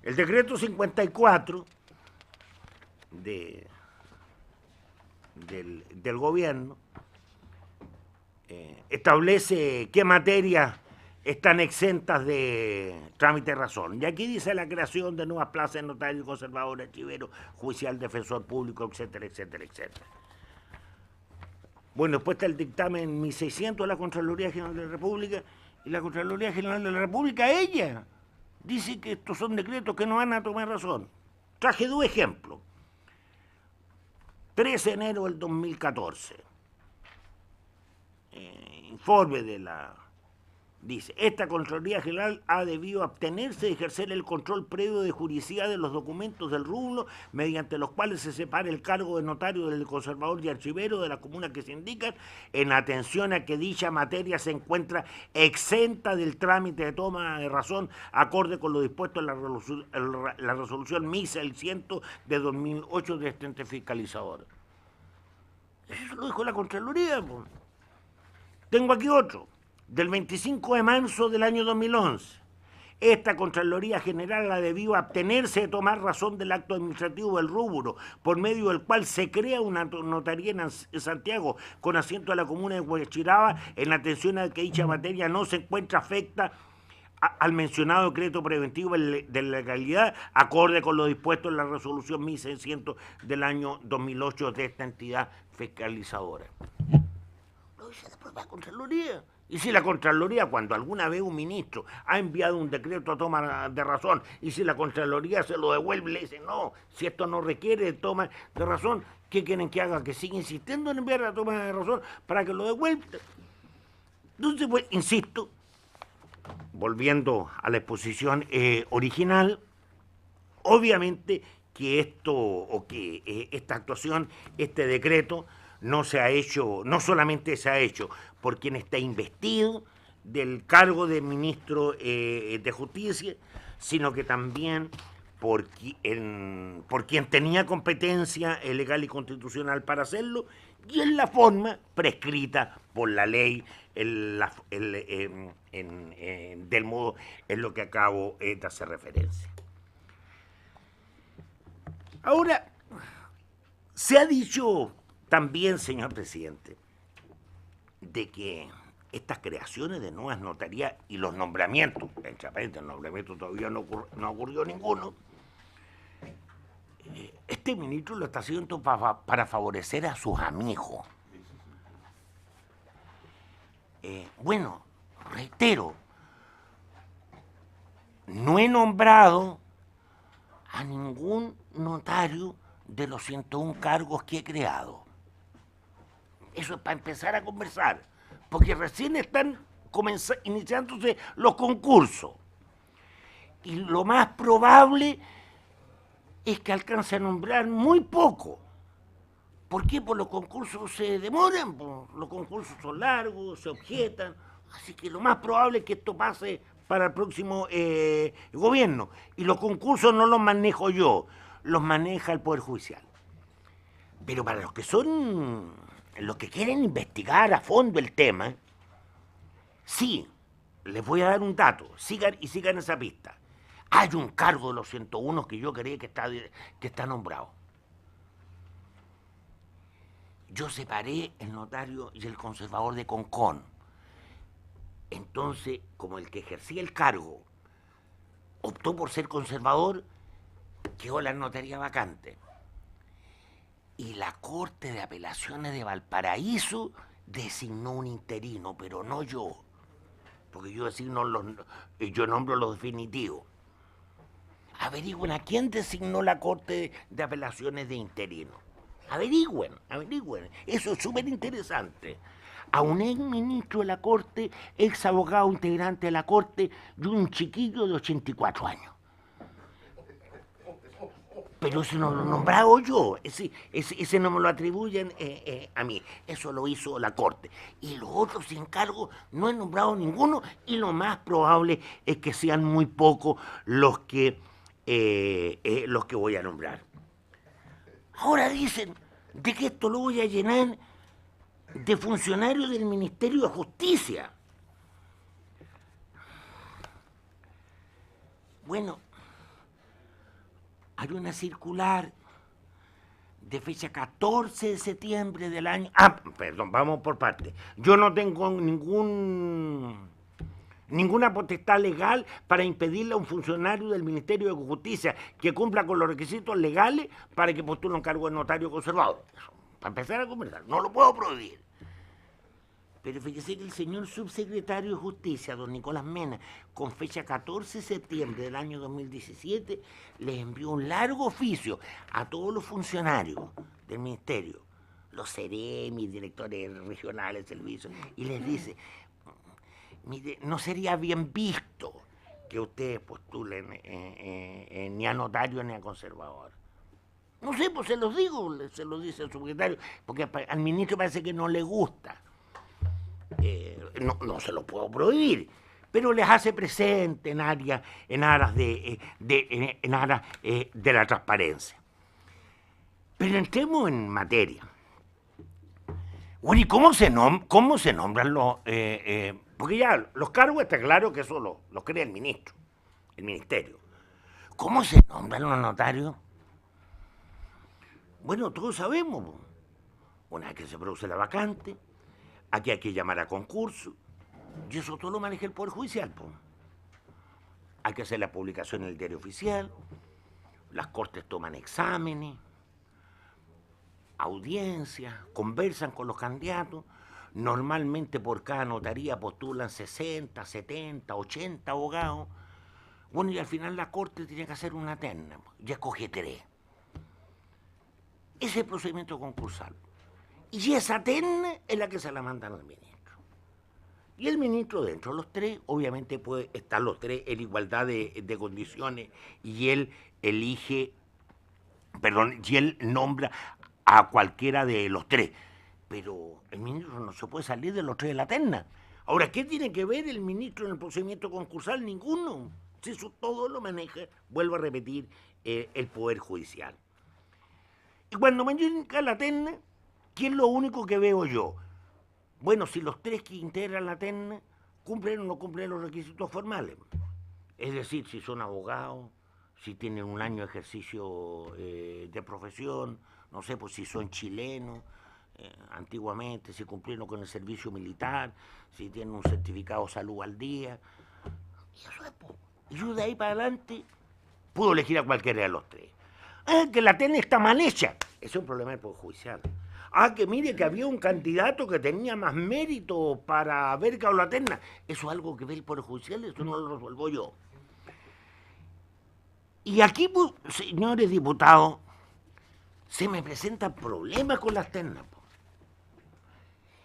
El decreto 54 del gobierno establece qué materias están exentas de trámite de razón. Y aquí dice la creación de nuevas plazas de notario, conservador, archivero, judicial, defensor público, etcétera, etcétera, etcétera. Bueno, después está el dictamen 1600 de la Contraloría General de la República, y la Contraloría General de la República, ella, dice que estos son decretos que no van a tomar razón. Traje 2 ejemplos. 13 de enero del 2014. Informe de la... Dice, esta Contraloría General ha debido abstenerse de ejercer el control previo de juridicidad de los documentos del rubro, mediante los cuales se separa el cargo de notario del conservador y archivero de la comuna que se indican, en atención a que dicha materia se encuentra exenta del trámite de toma de razón, acorde con lo dispuesto en la resolución 1600 de 2008 de este ente fiscalizador. Eso lo dijo la Contraloría. Pues. Tengo aquí otro. Del 25 de marzo del año 2011, esta Contraloría General ha debido abstenerse de tomar razón del acto administrativo del rubro, por medio del cual se crea una notaría en Santiago, con asiento a la comuna de Huachiraba, en atención a que dicha materia no se encuentra afecta al mencionado decreto preventivo de legalidad, acorde con lo dispuesto en la resolución 1600 del año 2008 de esta entidad fiscalizadora. Lo dice la propia Contraloría. Y si la Contraloría, cuando alguna vez un ministro ha enviado un decreto a toma de razón, y si la Contraloría se lo devuelve y le dice, no, si esto no requiere toma de razón, ¿qué quieren que haga? Que siga insistiendo en enviar la toma de razón para que lo devuelva. Entonces, pues, insisto, volviendo a la exposición original, obviamente que esta actuación, este decreto, no se ha hecho, no solamente se ha hecho por quien está investido del cargo de ministro de Justicia, sino que también por quien tenía competencia legal y constitucional para hacerlo, y en la forma prescrita por la ley, del modo en lo que acabo de hacer referencia. Ahora, se ha dicho también, señor presidente, de que estas creaciones de nuevas notarías y los nombramientos, el nombramiento todavía no ocurrió ninguno, este ministro lo está haciendo para favorecer a sus amigos. Bueno, reitero, no he nombrado a ningún notario de los 101 cargos que he creado. Eso es para empezar a conversar, porque recién están iniciándose los concursos. Y lo más probable es que alcance a nombrar muy poco. ¿Por qué? Pues los concursos se demoran, pues los concursos son largos, se objetan. Así que lo más probable es que esto pase para el próximo gobierno. Y los concursos no los manejo yo, los maneja el Poder Judicial. Pero para los que quieren investigar a fondo el tema, sí, les voy a dar un dato, sigan esa pista. Hay un cargo de los 101 que yo creí que está nombrado. Yo separé el notario y el conservador de Concón. Entonces, como el que ejercía el cargo optó por ser conservador, quedó la notaría vacante. Y la Corte de Apelaciones de Valparaíso designó un interino, pero no yo, porque yo nombro los definitivos. Averigüen a quién designó la Corte de Apelaciones de interino. Averigüen. Eso es súper interesante. A un ex ministro de la Corte, ex abogado integrante de la Corte y un chiquillo de 84 años. Pero ese no lo he nombrado yo, ese no me lo atribuyen a mí, eso lo hizo la Corte. Y los otros encargos no he nombrado ninguno y lo más probable es que sean muy pocos los que voy a nombrar. Ahora dicen de que esto lo voy a llenar de funcionarios del Ministerio de Justicia. Bueno, hay una circular de fecha 14 de septiembre del año... Perdón, vamos por partes. Yo no tengo ninguna potestad legal para impedirle a un funcionario del Ministerio de Justicia que cumpla con los requisitos legales para que postule un cargo de notario conservador. Eso, para empezar a conversar, no lo puedo prohibir. Pero fíjese que el señor subsecretario de Justicia, don Nicolás Mena, con fecha 14 de septiembre del año 2017, les envió un largo oficio a todos los funcionarios del ministerio, los seremi, directores regionales de servicios, y les dice, mire, no sería bien visto que ustedes postulen ni a notario ni a conservador. No sé, pues se los digo, se los dice el subsecretario, porque al ministro parece que no le gusta. No se lo puedo prohibir, pero les hace presente en aras de la transparencia. Pero entremos en materia. Bueno, ¿y cómo se nombran los...? Porque ya los cargos está claro que eso los crea el ministerio. ¿Cómo se nombran los notarios? Bueno, todos sabemos. Una vez que se produce la vacante, aquí hay que llamar a concurso, y eso todo lo maneja el Poder Judicial. Hay que hacer la publicación en el diario oficial, las cortes toman exámenes, audiencias, conversan con los candidatos. Normalmente por cada notaría postulan 60, 70, 80 abogados. Bueno, y al final la corte tiene que hacer una terna, y escoge 3. Ese es el procedimiento concursal. Y esa terna es la que se la mandan al ministro. Y el ministro, dentro de los 3, obviamente puede estar los 3 en igualdad de condiciones, y él y él nombra a cualquiera de los 3. Pero el ministro no se puede salir de los 3 de la terna. Ahora, ¿qué tiene que ver el ministro en el procedimiento concursal? Ninguno. Si eso todo lo maneja, vuelvo a repetir, el Poder Judicial. Y cuando me llega la terna, ¿qué es lo único que veo yo? Bueno, si los 3 que integran la terna cumplen o no cumplen los requisitos formales. Es decir, si son abogados, si tienen un año de ejercicio de profesión, no sé, pues si son chilenos, antiguamente, si cumplieron con el servicio militar, si tienen un certificado de salud al día. Y eso es, pues. Y yo de ahí para adelante puedo elegir a cualquiera de los 3. Ah, que la terna está mal hecha. Ese es un problema del Poder Judicial. Ah, que mire que había un candidato que tenía más mérito para haber quedado la terna. Eso es algo que ve el Poder Judicial, eso no lo resuelvo yo. Y aquí, pues, señores diputados, se me presentan problemas con las ternas.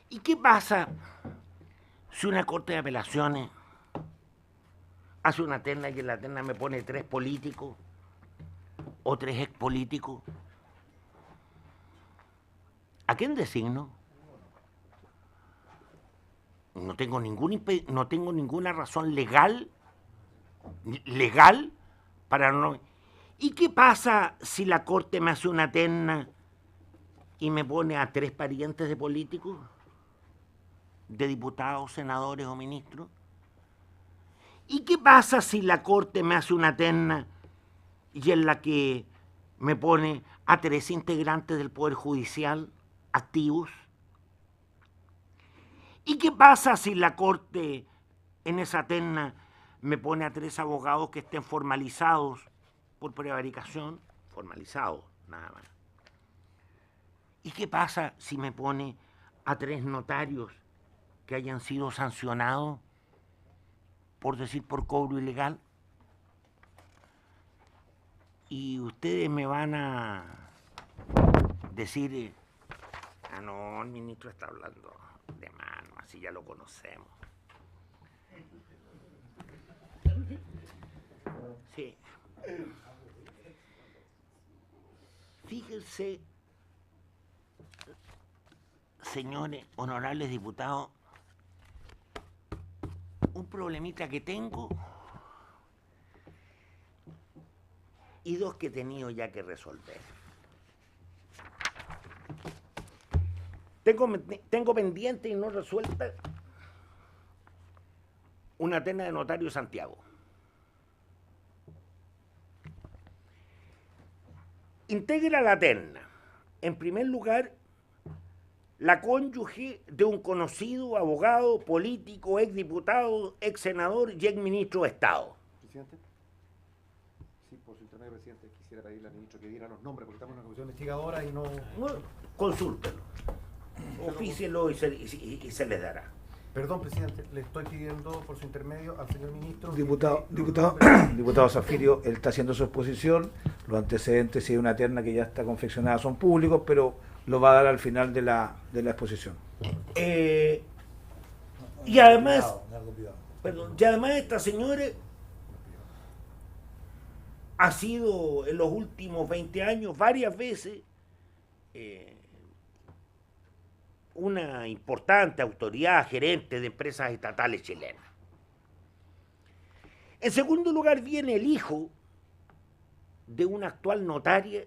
¿Y qué pasa si una corte de apelaciones hace una terna y en la terna me pone 3 políticos o 3 expolíticos? ¿A quién designo? No tengo ninguna razón legal para no... ¿Y qué pasa si la Corte me hace una terna y me pone a 3 parientes de políticos, de diputados, senadores o ministros? ¿Y qué pasa si la Corte me hace una terna y en la que me pone a 3 integrantes del Poder Judicial activos? ¿Y qué pasa si la Corte en esa terna me pone a 3 abogados que estén formalizados por prevaricación? Formalizados, nada más. ¿Y qué pasa si me pone a 3 notarios que hayan sido sancionados por decir por cobro ilegal? Y ustedes me van a decir, ah, no, el ministro está hablando de mano, así ya lo conocemos. Sí. Fíjense, señores honorables diputados, un problemita que tengo y 2 que he tenido ya que resolver. Tengo pendiente y no resuelta una terna de notario de Santiago. Integra la terna, en primer lugar, la cónyuge de un conocido abogado, político, exdiputado, exsenador y exministro de Estado. Presidente. Sí, por su intermedio, presidente, quisiera pedirle al ministro que diera los nombres, porque estamos en una comisión investigadora y no... Consúltelo, ofícielo y se les dará. Perdón, presidente, le estoy pidiendo por su intermedio al señor ministro... Diputado Zafirio, él está haciendo su exposición, los antecedentes, si hay una terna que ya está confeccionada, son públicos, pero lo va a dar al final de la exposición. Y además, esta señora ha sido en los últimos 20 años varias veces una importante autoridad gerente de empresas estatales chilenas. En segundo lugar viene el hijo de una actual notaria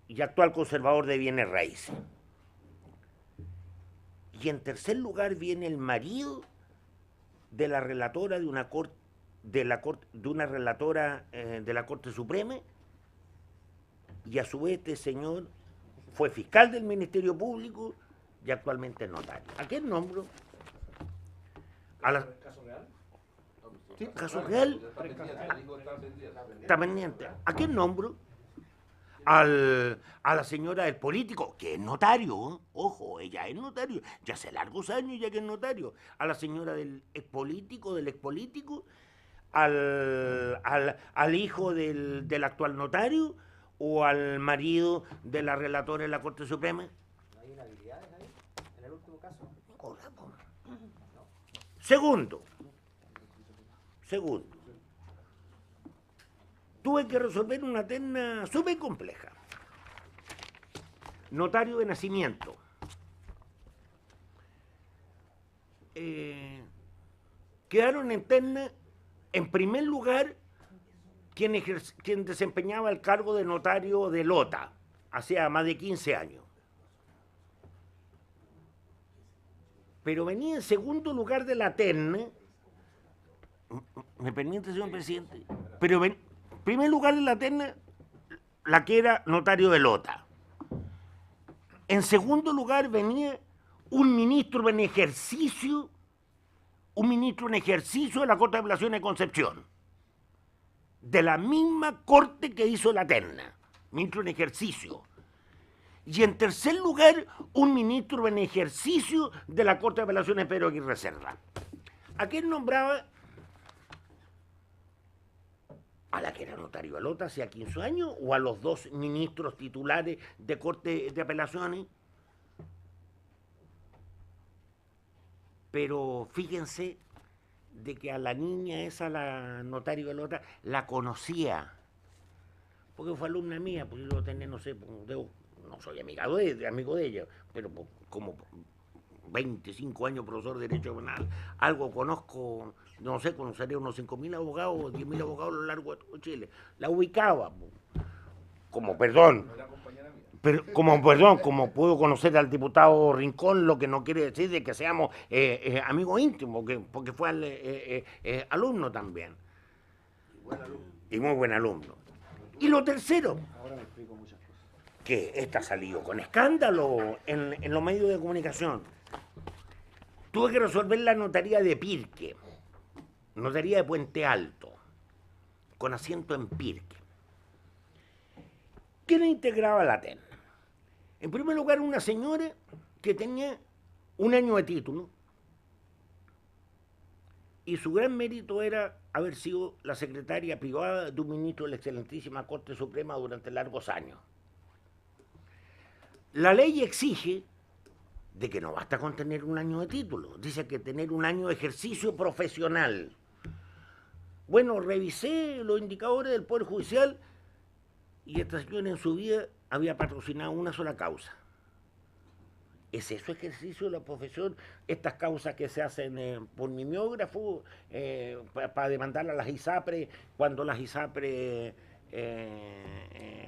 y actual conservador de bienes raíces. Y en tercer lugar viene el marido de la relatora de una relatora de la Corte Suprema, y a su vez este señor fue fiscal del Ministerio Público y actualmente es notario. ¿A quién nombro? ¿Caso real? Sí, caso real. Está pendiente. ¿A quién nombro? A la señora del político, que es notario, ¿eh? Ojo, ella es notario, ya hace largos años ya que es notario. A la señora del expolítico, al hijo del actual notario, o al marido de la relatora de la Corte Suprema. ¿No hay inhabilidades ahí, en el último caso? Segundo, tuve que resolver una terna súper compleja. Notario de nacimiento. Quedaron en terna, en primer lugar, quien desempeñaba el cargo de notario de Lota, hacía más de 15 años. Pero venía en segundo lugar de la terna, ¿me permite, señor presidente? Pero en primer lugar de la terna, la que era notario de Lota. En segundo lugar venía un ministro en ejercicio de la Corte de Apelaciones de Concepción, de la misma corte que hizo la terna. ministro en ejercicio. Y en tercer lugar, un ministro en ejercicio de la Corte de Apelaciones, Pedro Aguirre Cerda. ¿A quién nombraba? ¿A la que era notario Alota hacía 15 años o a los dos ministros titulares de Corte de Apelaciones? Pero fíjense de que a la niña esa, la notario Alota, la conocía. Porque fue alumna mía, pues yo tenía, no sé, no soy amigo de ella, pero como 25 años profesor de Derecho Penal, algo conozco, no sé, conocería unos 5.000 abogados o 10.000 abogados a lo largo de todo Chile. La ubicaba, como como puedo conocer al diputado Rincón, lo que no quiere decir de que seamos amigos íntimos, porque fue alumno también. Y muy buen alumno. Y lo tercero, que esta ha salido con escándalo en los medios de comunicación. Tuve que resolver la notaría de Pirque, notaría de Puente Alto, con asiento en Pirque. ¿Quién integraba la terna? En primer lugar, una señora que tenía 1 año de título y su gran mérito era haber sido la secretaria privada de un ministro de la excelentísima Corte Suprema durante largos años. La ley exige de que no basta con tener 1 año de título, dice que tener 1 año de ejercicio profesional. Bueno, revisé los indicadores del Poder Judicial y esta señora en su vida había patrocinado una sola causa. ¿Es eso ejercicio de la profesión? Estas causas que se hacen por mimeógrafo para demandar a las ISAPRE, cuando las ISAPRE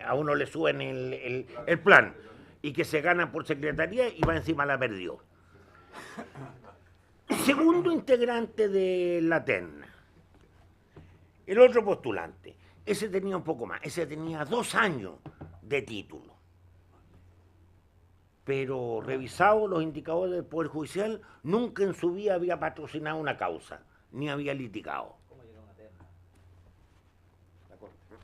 a uno le suben el plan y que se gana por secretaría y va encima la perdió. Segundo integrante de la terna, el otro postulante. Ese tenía un poco más, ese tenía 2 años de título. Pero revisado los indicadores del Poder Judicial, nunca en su vida había patrocinado una causa, ni había litigado. ¿Cómo llegó una terna?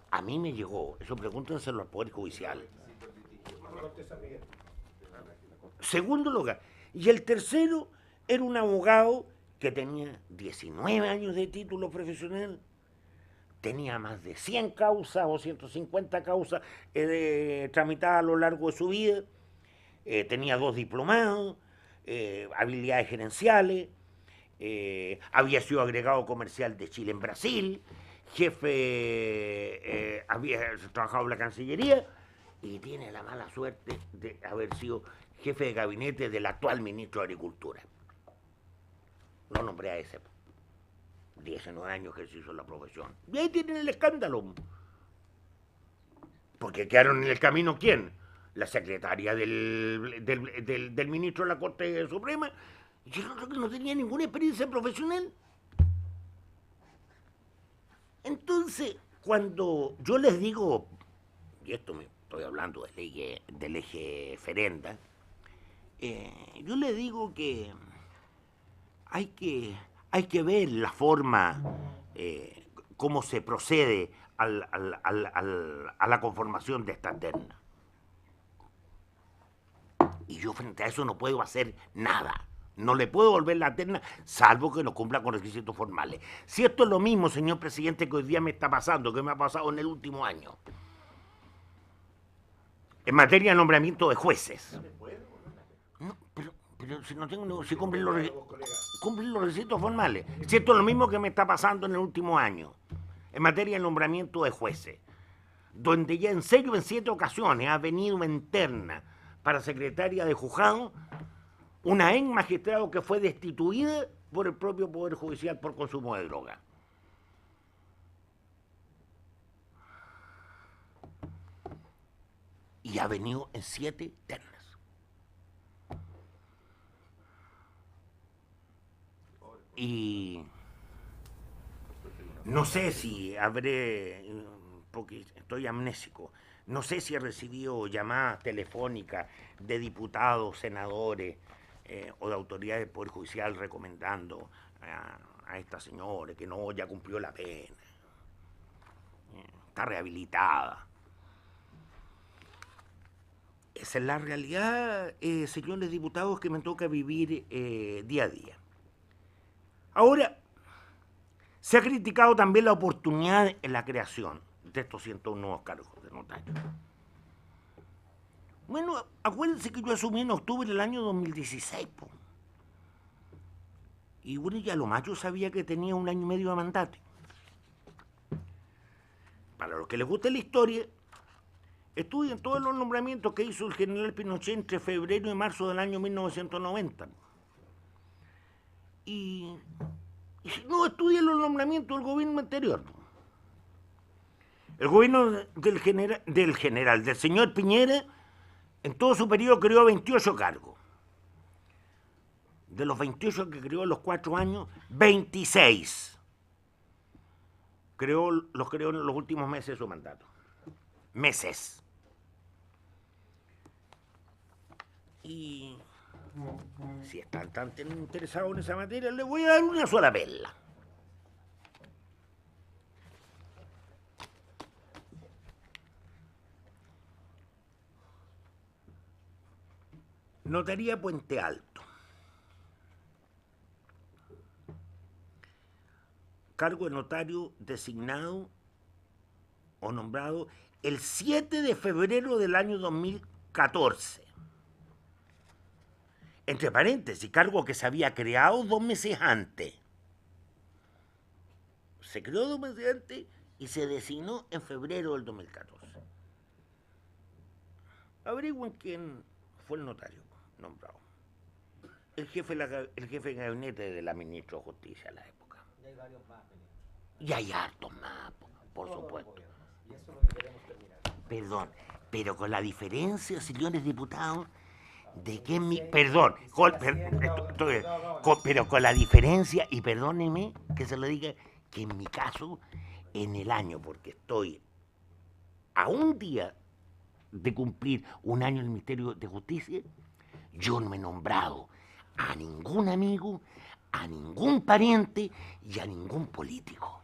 A mí me llegó, eso pregúntenselo al Poder Judicial. Segundo lugar. Y el tercero era un abogado que tenía 19 años de título profesional, tenía más de 100 causas o 150 causas tramitadas a lo largo de su vida, tenía 2 diplomados, habilidades gerenciales, había sido agregado comercial de Chile en Brasil, jefe, había trabajado en la Cancillería y tiene la mala suerte de haber sido jefe de gabinete del actual ministro de Agricultura. Lo nombré a ese. 19 años ejercicio de la profesión. Y ahí tienen el escándalo. Porque quedaron en el camino, ¿quién? La secretaria del ministro de la Corte Suprema, y el otro que no tenía ninguna experiencia profesional. Entonces, cuando yo les digo, y esto me estoy hablando del eje Ferenda, yo les digo que hay que ver la forma, cómo se procede a la conformación de esta terna. Y yo frente a eso no puedo hacer nada. No le puedo volver la terna, salvo que no cumpla con requisitos formales. Si esto es lo mismo, señor presidente, que hoy día me está pasando, que me ha pasado en el último año, en materia de nombramiento de jueces. No, pero si no tengo, si cumplen los requisitos formales. Si esto es lo mismo que me está pasando en el último año, en materia de nombramiento de jueces, donde ya en serio en 7 ocasiones ha venido en terna para secretaria de juzgado una ex magistrado que fue destituida por el propio Poder Judicial por consumo de droga. Y ha venido en 7 ternas. Y no sé si habré, porque estoy amnésico, no sé si he recibido llamadas telefónicas de diputados, senadores o de autoridades del Poder Judicial recomendando a esta señora que no, ya cumplió la pena, está rehabilitada. Esa es la realidad, señores diputados, que me toca vivir día a día. Ahora, se ha criticado también la oportunidad en la creación de estos 101 nuevos cargos de notario. Bueno, acuérdense que yo asumí en octubre del año 2016, po. Y bueno, ya lo más yo sabía que tenía 1 año y medio de mandato. Para los que les guste la historia, estudien todos los nombramientos que hizo el general Pinochet entre febrero y marzo del año 1990. Y si no, estudien los nombramientos del gobierno anterior. El gobierno del señor Piñera, en todo su periodo creó 28 cargos. De los 28 que creó en los 4 años, 26 los creó en los últimos meses de su mandato. Meses. Y si están tan interesados en esa materia, les voy a dar una sola perla. Notaría Puente Alto. Cargo de notario designado o nombrado el 7 de febrero del año 2014. Entre paréntesis, cargo que se había creado 2 meses antes. Se creó 2 meses antes y se designó en febrero del 2014. Averigüen quién fue el notario nombrado. El jefe de gabinete de la ministra de Justicia a la época. Y hay varios más. Y hay hartos más, por supuesto. Y eso es lo que queremos terminar. Perdón, pero con la diferencia, señores diputados, de que pero con la diferencia, y perdónenme que se lo diga, que en mi caso, en el año, porque estoy a un día de cumplir 1 año en el Ministerio de Justicia, yo no he nombrado a ningún amigo, a ningún pariente y a ningún político.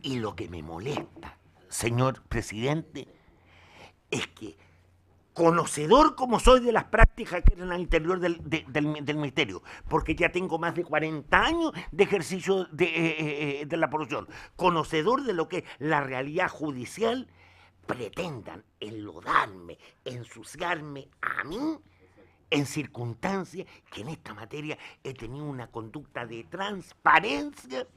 Y lo que me molesta, señor presidente, es que, conocedor como soy de las prácticas que eran al interior del ministerio, porque ya tengo más de 40 años de ejercicio de la profesión, conocedor de lo que es la realidad judicial, pretendan enlodarme, ensuciarme a mí, en circunstancias que en esta materia he tenido una conducta de transparencia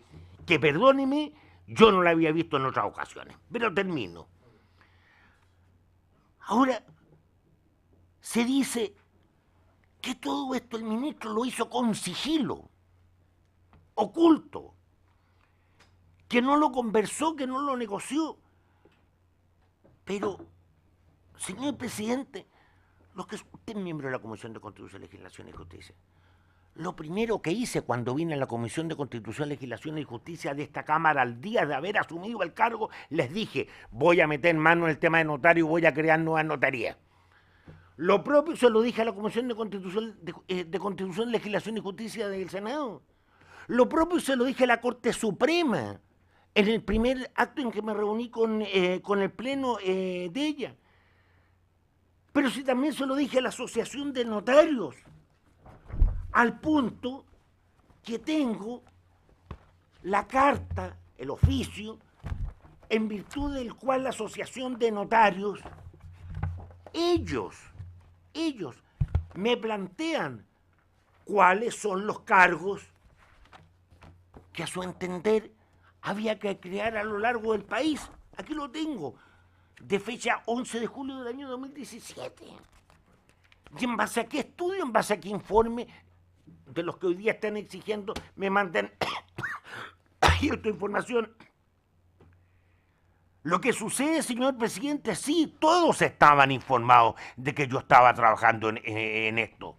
que, perdóneme, yo no la había visto en otras ocasiones. Pero termino. Ahora, se dice que todo esto el ministro lo hizo con sigilo, oculto, que no lo conversó, que no lo negoció. Pero, señor presidente, los que usted es miembro de la Comisión de Constitución, Legislación y Justicia, lo primero que hice cuando vine a la Comisión de Constitución, Legislación y Justicia de esta Cámara al día de haber asumido el cargo, les dije, voy a meter mano en el tema de notario y voy a crear nuevas notarías. Lo propio se lo dije a la Comisión de Constitución, Legislación y Justicia del Senado. Lo propio se lo dije a la Corte Suprema en el primer acto en que me reuní con el pleno de ella. Pero sí también se lo dije a la Asociación de Notarios, al punto que tengo la carta, el oficio, en virtud del cual la Asociación de Notarios, ellos me plantean cuáles son los cargos que a su entender había que crear a lo largo del país. Aquí lo tengo, de fecha 11 de julio del año 2017. ¿Y en base a qué estudio, en base a qué informe de los que hoy día están exigiendo me manden esta información? Lo que sucede, señor presidente, sí, todos estaban informados de que yo estaba trabajando en esto.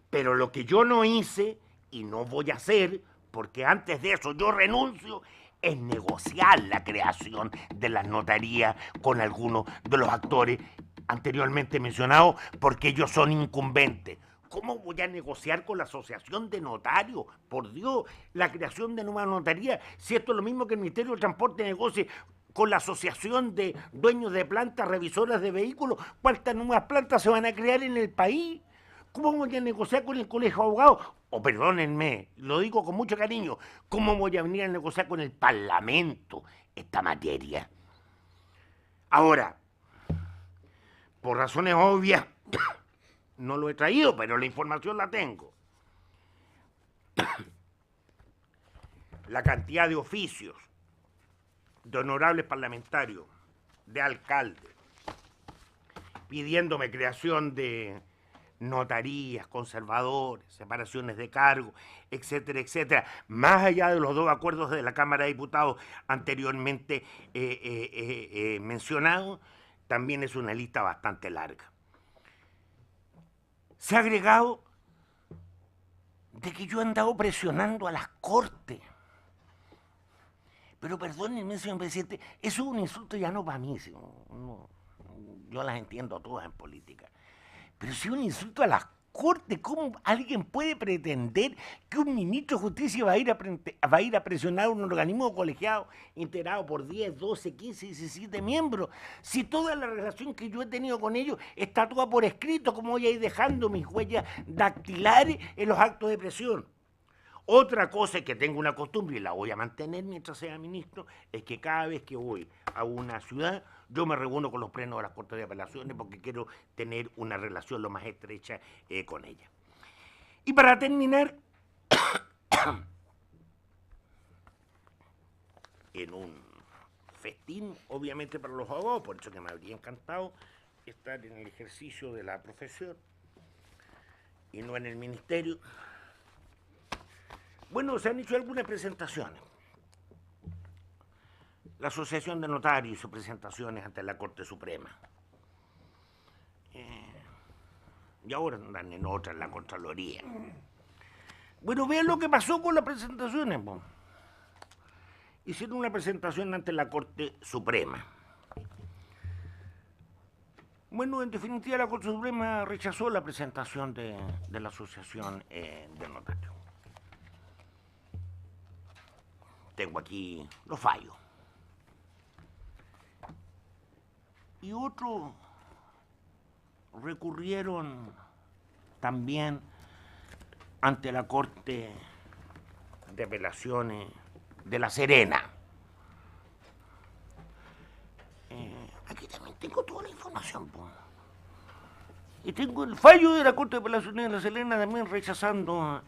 Pero lo que yo no hice, y no voy a hacer, porque antes de eso yo renuncio, es negociar la creación de las notarías con algunos de los actores anteriormente mencionados, porque ellos son incumbentes. ¿Cómo voy a negociar con la Asociación de Notarios? Por Dios, la creación de nuevas notarías, si esto es lo mismo que el Ministerio de Transporte negocie con la Asociación de Dueños de Plantas Revisoras de Vehículos cuántas nuevas plantas se van a crear en el país. ¿Cómo voy a negociar con el Colegio de Abogados? O perdónenme, lo digo con mucho cariño, ¿cómo voy a venir a negociar con el Parlamento esta materia? Ahora, por razones obvias, no lo he traído, pero la información la tengo. La cantidad de oficios, de honorables parlamentarios, de alcaldes, pidiéndome creación de notarías, conservadores, separaciones de cargo, etcétera, etcétera, más allá de los 2 acuerdos de la Cámara de Diputados anteriormente mencionados, también es una lista bastante larga. Se ha agregado de que yo he andado presionando a las Cortes. Pero perdónenme, señor presidente, eso es un insulto ya no para mí, no, yo las entiendo todas en política. Pero si es un insulto a las Cortes, ¿cómo alguien puede pretender que un ministro de Justicia va a ir a presionar a un organismo colegiado integrado por 10, 12, 15, 17 miembros? Si toda la relación que yo he tenido con ellos está toda por escrito, ¿cómo voy a ir dejando mis huellas dactilares en los actos de presión? Otra cosa es que tengo una costumbre, y la voy a mantener mientras sea ministro, es que cada vez que voy a una ciudad, yo me reúno con los plenos de las Cortes de Apelaciones porque quiero tener una relación lo más estrecha con ella. Y para terminar, en un festín, obviamente para los abogados, por eso que me habría encantado estar en el ejercicio de la profesión y no en el ministerio. Bueno, se han hecho algunas presentaciones. La Asociación de Notarios hizo presentaciones ante la Corte Suprema. Y ahora andan en otra, en la Contraloría. Bueno, vean lo que pasó con las presentaciones. Hicieron una presentación ante la Corte Suprema. Bueno, en definitiva, la Corte Suprema rechazó la presentación de la Asociación de Notarios. Tengo aquí los fallos. Y otros recurrieron también ante la Corte de Apelaciones de La Serena. Aquí también tengo toda la información, pues. Y tengo el fallo de la Corte de Apelaciones de La Serena también rechazando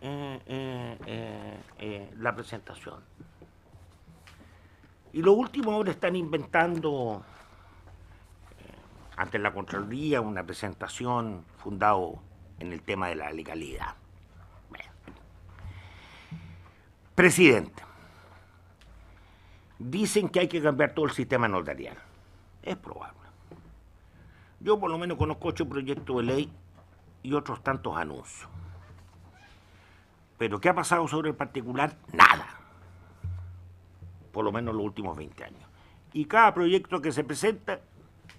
la presentación. Y lo último, ahora están inventando ante la Contraloría una presentación fundado en el tema de la legalidad. Bueno. Presidente, dicen que hay que cambiar todo el sistema notarial. Es probable. Yo por lo menos conozco 8 proyectos de ley y otros tantos anuncios. Pero ¿qué ha pasado sobre el particular? Nada. Por lo menos los últimos 20 años. Y cada proyecto que se presenta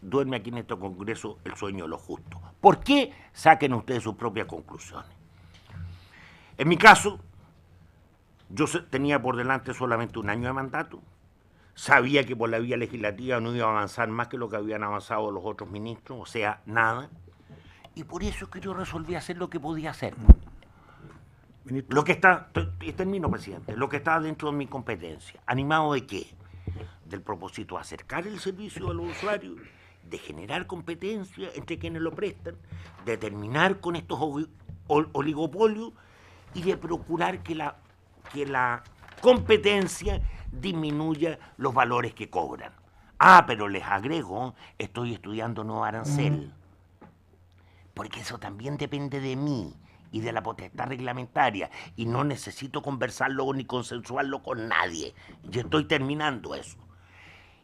duerme aquí en este Congreso el sueño de los justos. ¿Por qué? Saquen ustedes sus propias conclusiones. En mi caso, yo tenía por delante solamente 1 año de mandato. Sabía que por la vía legislativa no iba a avanzar más que lo que habían avanzado los otros ministros, o sea, nada. Y por eso es que yo resolví hacer lo que podía hacer. Ministro. Lo que está, termino, presidente, lo que está dentro de mi competencia. ¿Animado de qué? Del propósito de acercar el servicio a los usuarios, de generar competencia entre quienes lo prestan, de terminar con estos oligopolios y de procurar que la competencia disminuya los valores que cobran. Ah, pero les agrego, estoy estudiando nuevo arancel, porque eso también depende de mí y de la potestad reglamentaria, y no necesito conversarlo ni consensuarlo con nadie. Yo estoy terminando eso.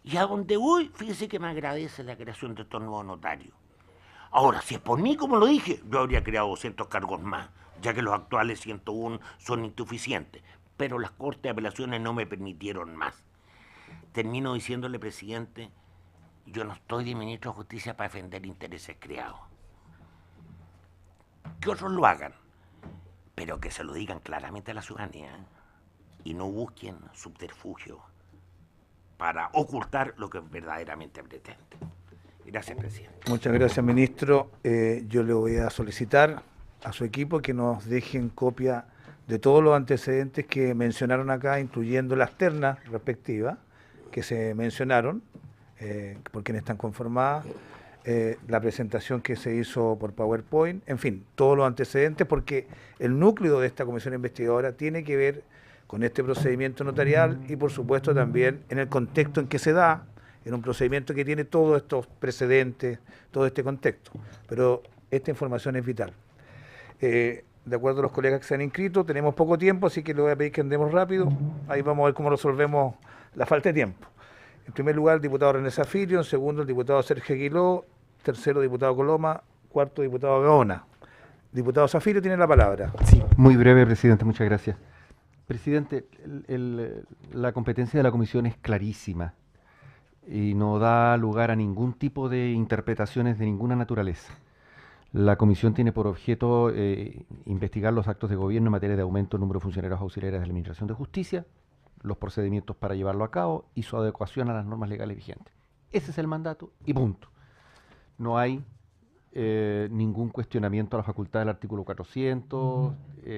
Y a donde voy, fíjese que me agradece la creación de estos nuevos notarios. Ahora, si es por mí, como lo dije, yo habría creado 200 cargos más, ya que los actuales 101 son insuficientes. Pero las Cortes de Apelaciones no me permitieron más. Termino diciéndole, presidente, yo no estoy de ministro de Justicia para defender intereses creados. Que otros lo hagan, pero que se lo digan claramente a la ciudadanía y no busquen subterfugio para ocultar lo que verdaderamente pretende. Gracias, presidente. Muchas gracias, ministro. Yo le voy a solicitar a su equipo que nos dejen copia de todos los antecedentes que mencionaron acá, incluyendo las ternas respectivas que se mencionaron, por quienes están conformadas, la presentación que se hizo por PowerPoint, en fin, todos los antecedentes, porque el núcleo de esta comisión investigadora tiene que ver con este procedimiento notarial y, por supuesto, también en el contexto en que se da, en un procedimiento que tiene todos estos precedentes, todo este contexto. Pero esta información es vital. De acuerdo a los colegas que se han inscrito, tenemos poco tiempo, así que le voy a pedir que andemos rápido. Ahí vamos a ver cómo resolvemos la falta de tiempo. En primer lugar, el diputado René Zaffirio, en segundo, el diputado Sergio Aguiló, tercero, diputado Coloma, cuarto, diputado Gaona. Diputado Zaffirio tiene la palabra. Sí, muy breve, presidente, muchas gracias. Presidente, la competencia de la comisión es clarísima y no da lugar a ningún tipo de interpretaciones de ninguna naturaleza. La comisión tiene por objeto investigar los actos de gobierno en materia de aumento del número de funcionarios auxiliares de la Administración de Justicia, los procedimientos para llevarlo a cabo y su adecuación a las normas legales vigentes. Ese es el mandato y punto. No hay ningún cuestionamiento a la facultad del artículo 400,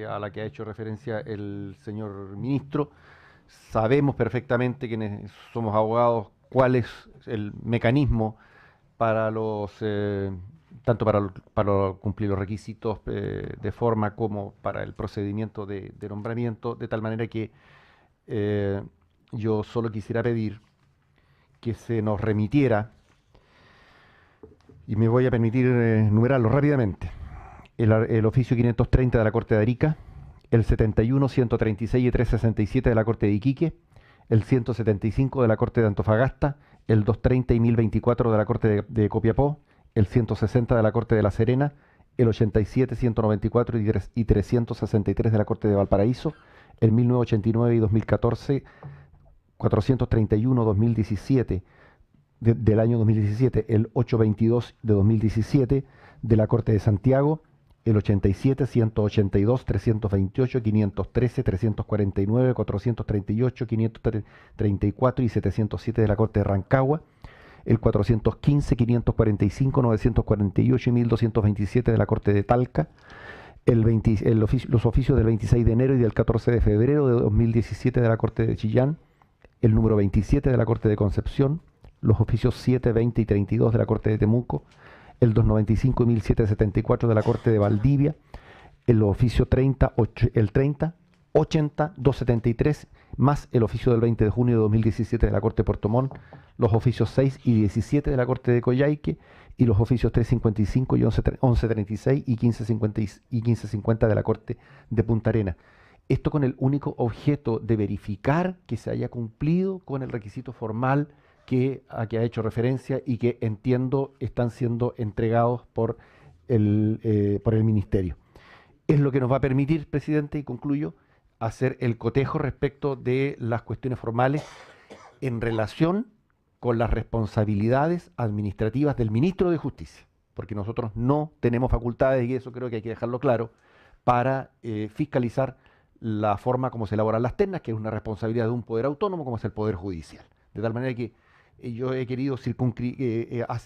a la que ha hecho referencia el señor ministro. Sabemos perfectamente, quienes somos abogados, cuál es el mecanismo para los tanto para cumplir los requisitos de forma como para el procedimiento de nombramiento, de tal manera que yo solo quisiera pedir que se nos remitiera, y me voy a permitir enumerarlo rápidamente, el oficio 530 de la Corte de Arica, el 71, 136 y 367 de la Corte de Iquique, el 175 de la Corte de Antofagasta, el 230 y 1024 de la Corte de Copiapó, el 160 de la Corte de La Serena, el 87, 194 y 363 de la Corte de Valparaíso, el 1989 y 2014, 431, 2017, del año 2017, el 822 de 2017 de la Corte de Santiago, el 87, 182, 328, 513, 349, 438, 534 y 707 de la Corte de Rancagua, el 415, 545, 948 y 1227 de la Corte de Talca, los oficios del 26 de enero y del 14 de febrero de 2017 de la Corte de Chillán, el número 27 de la Corte de Concepción, los oficios 7, 20 y 32 de la Corte de Temuco, el 295 y 1774 de la Corte de Valdivia, el oficio 30, 80, 273, más el oficio del 20 de junio de 2017 de la Corte de Puerto Montt, los oficios 6 y 17 de la Corte de Coyhaique, y los oficios 355 y 1136 y 1550 de la Corte de Punta Arenas. Esto con el único objeto de verificar que se haya cumplido con el requisito formal a que ha hecho referencia y que entiendo están siendo entregados por el Ministerio. Es lo que nos va a permitir, presidente, y concluyo, hacer el cotejo respecto de las cuestiones formales en relación con las responsabilidades administrativas del Ministro de Justicia, porque nosotros no tenemos facultades, y eso creo que hay que dejarlo claro, para fiscalizar la forma como se elaboran las ternas, que es una responsabilidad de un poder autónomo como es el Poder Judicial. De tal manera que yo he querido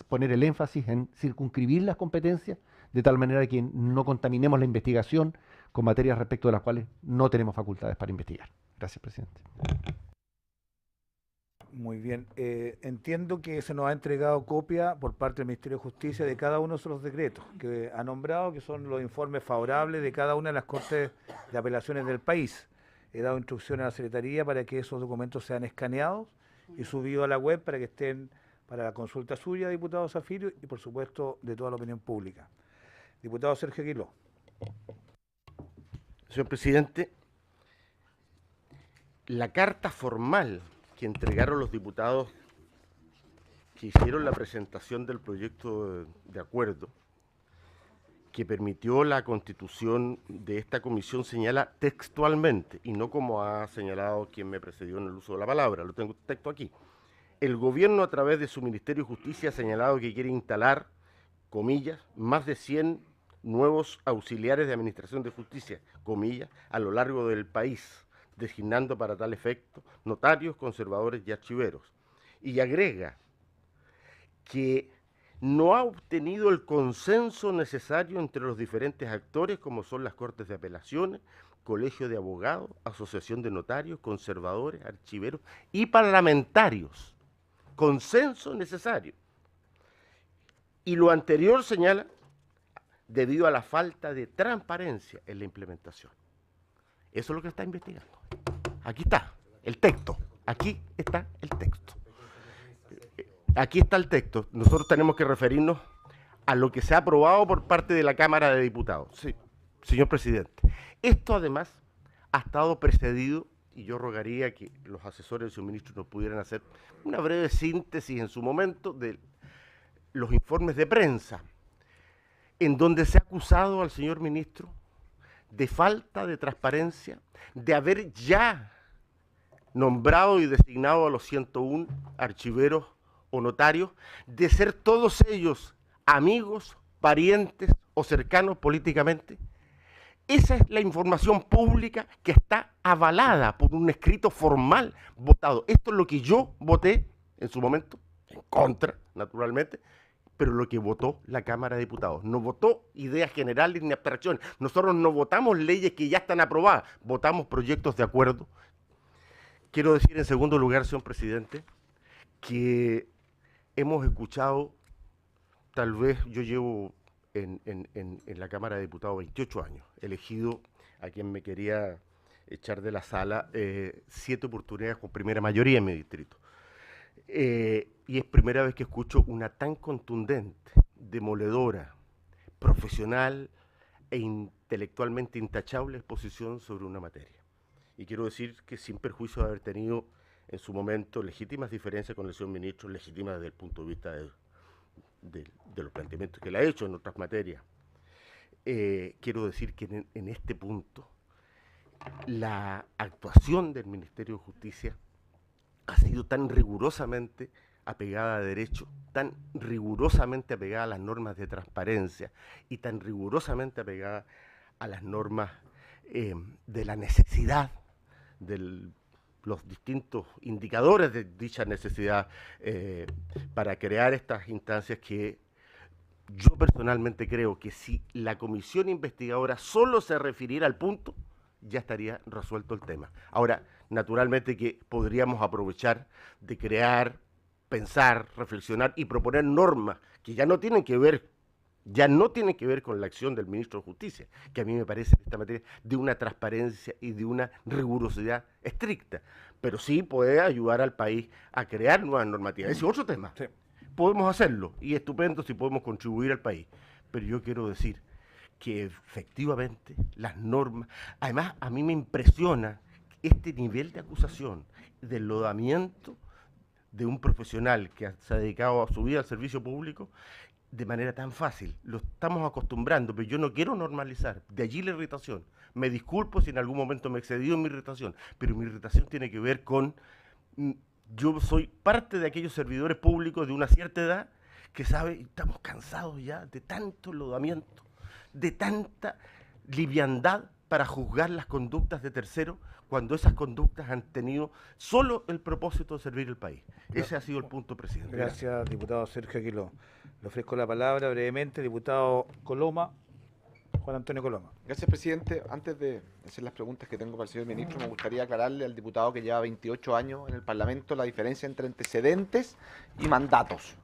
poner el énfasis en circunscribir las competencias, de tal manera que no contaminemos la investigación con materias respecto de las cuales no tenemos facultades para investigar. Gracias, presidente. Muy bien. Entiendo que se nos ha entregado copia por parte del Ministerio de Justicia de cada uno de los decretos que ha nombrado, que son los informes favorables de cada una de las Cortes de Apelaciones del país. He dado instrucciones a la Secretaría para que esos documentos sean escaneados y subido a la web para que estén para la consulta suya, diputado Zaffirio, y por supuesto de toda la opinión pública. Diputado Sergio Aguiló. Señor presidente, la carta formal que entregaron los diputados que hicieron la presentación del proyecto de acuerdo que permitió la constitución de esta comisión señala textualmente, y no como ha señalado quien me precedió en el uso de la palabra, lo tengo texto aquí. El gobierno a través de su Ministerio de Justicia ha señalado que quiere instalar, comillas, más de 100 nuevos auxiliares de administración de justicia, comillas, a lo largo del país, designando para tal efecto notarios, conservadores y archiveros. y agrega que no ha obtenido el consenso necesario entre los diferentes actores, como son las Cortes de Apelaciones, Colegio de Abogados, Asociación de Notarios, Conservadores, Archiveros y Parlamentarios. Consenso necesario. Y lo anterior señala debido a la falta de transparencia en la implementación. Eso es lo que está investigando. Aquí está el texto. Aquí está el texto. Aquí está el texto. Nosotros tenemos que referirnos a lo que se ha aprobado por parte de la Cámara de Diputados. Sí, señor presidente. Esto además ha estado precedido, y yo rogaría que los asesores del señor ministro nos pudieran hacer una breve síntesis en su momento de los informes de prensa, en donde se ha acusado al señor ministro de falta de transparencia, de haber ya nombrado y designado a los 101 archiveros o notarios, de ser todos ellos amigos, parientes o cercanos políticamente. Esa es la información pública que está avalada por un escrito formal votado. Esto es lo que yo voté en su momento, en contra, naturalmente, pero lo que votó la Cámara de Diputados. No votó ideas generales ni abstracciones. Nosotros no votamos leyes que ya están aprobadas, votamos proyectos de acuerdo. Quiero decir en segundo lugar, señor presidente, que hemos escuchado, tal vez yo llevo en la Cámara de Diputados 28 años, elegido a quien me quería echar de la sala 7 oportunidades con primera mayoría en mi distrito. Y es primera vez que escucho una tan contundente, demoledora, profesional e intelectualmente intachable exposición sobre una materia. Y quiero decir que sin perjuicio de haber tenido en su momento legítimas diferencias con el señor ministro, legítimas desde el punto de vista de los planteamientos que él ha hecho en otras materias, quiero decir que en este punto la actuación del Ministerio de Justicia ha sido tan rigurosamente apegada a derecho, tan rigurosamente apegada a las normas de transparencia y tan rigurosamente apegada a las normas de la necesidad, de los distintos indicadores de dicha necesidad para crear estas instancias, que yo personalmente creo que si la comisión investigadora solo se refiriera al punto, ya estaría resuelto el tema. Ahora, naturalmente que podríamos aprovechar de crear, pensar, reflexionar y proponer normas que ya no tienen que ver con la acción del ministro de Justicia, que a mí me parece en esta materia de una transparencia y de una rigurosidad estricta, pero sí puede ayudar al país a crear nuevas normativas. Ese es otro tema. Sí. Podemos hacerlo, y estupendo si podemos contribuir al país, pero yo quiero decir que efectivamente las normas, además a mí me impresiona este nivel de acusación, del lodamiento de un profesional que se ha dedicado a su vida al servicio público de manera tan fácil. Lo estamos acostumbrando, pero yo no quiero normalizar. De allí la irritación. Me disculpo si en algún momento me he excedido en mi irritación, pero mi irritación tiene que ver con... Yo soy parte de aquellos servidores públicos de una cierta edad que sabe, estamos cansados ya de tanto lodamiento, de tanta liviandad para juzgar las conductas de terceros, cuando esas conductas han tenido solo el propósito de servir al país. Ese ha sido el punto, presidente. Gracias, diputado Sergio Aquiló. Le ofrezco la palabra brevemente, diputado Coloma, Juan Antonio Coloma. Gracias, presidente. Antes de hacer las preguntas que tengo para el señor ministro, me gustaría aclararle al diputado que lleva 28 años en el Parlamento la diferencia entre antecedentes y mandatos.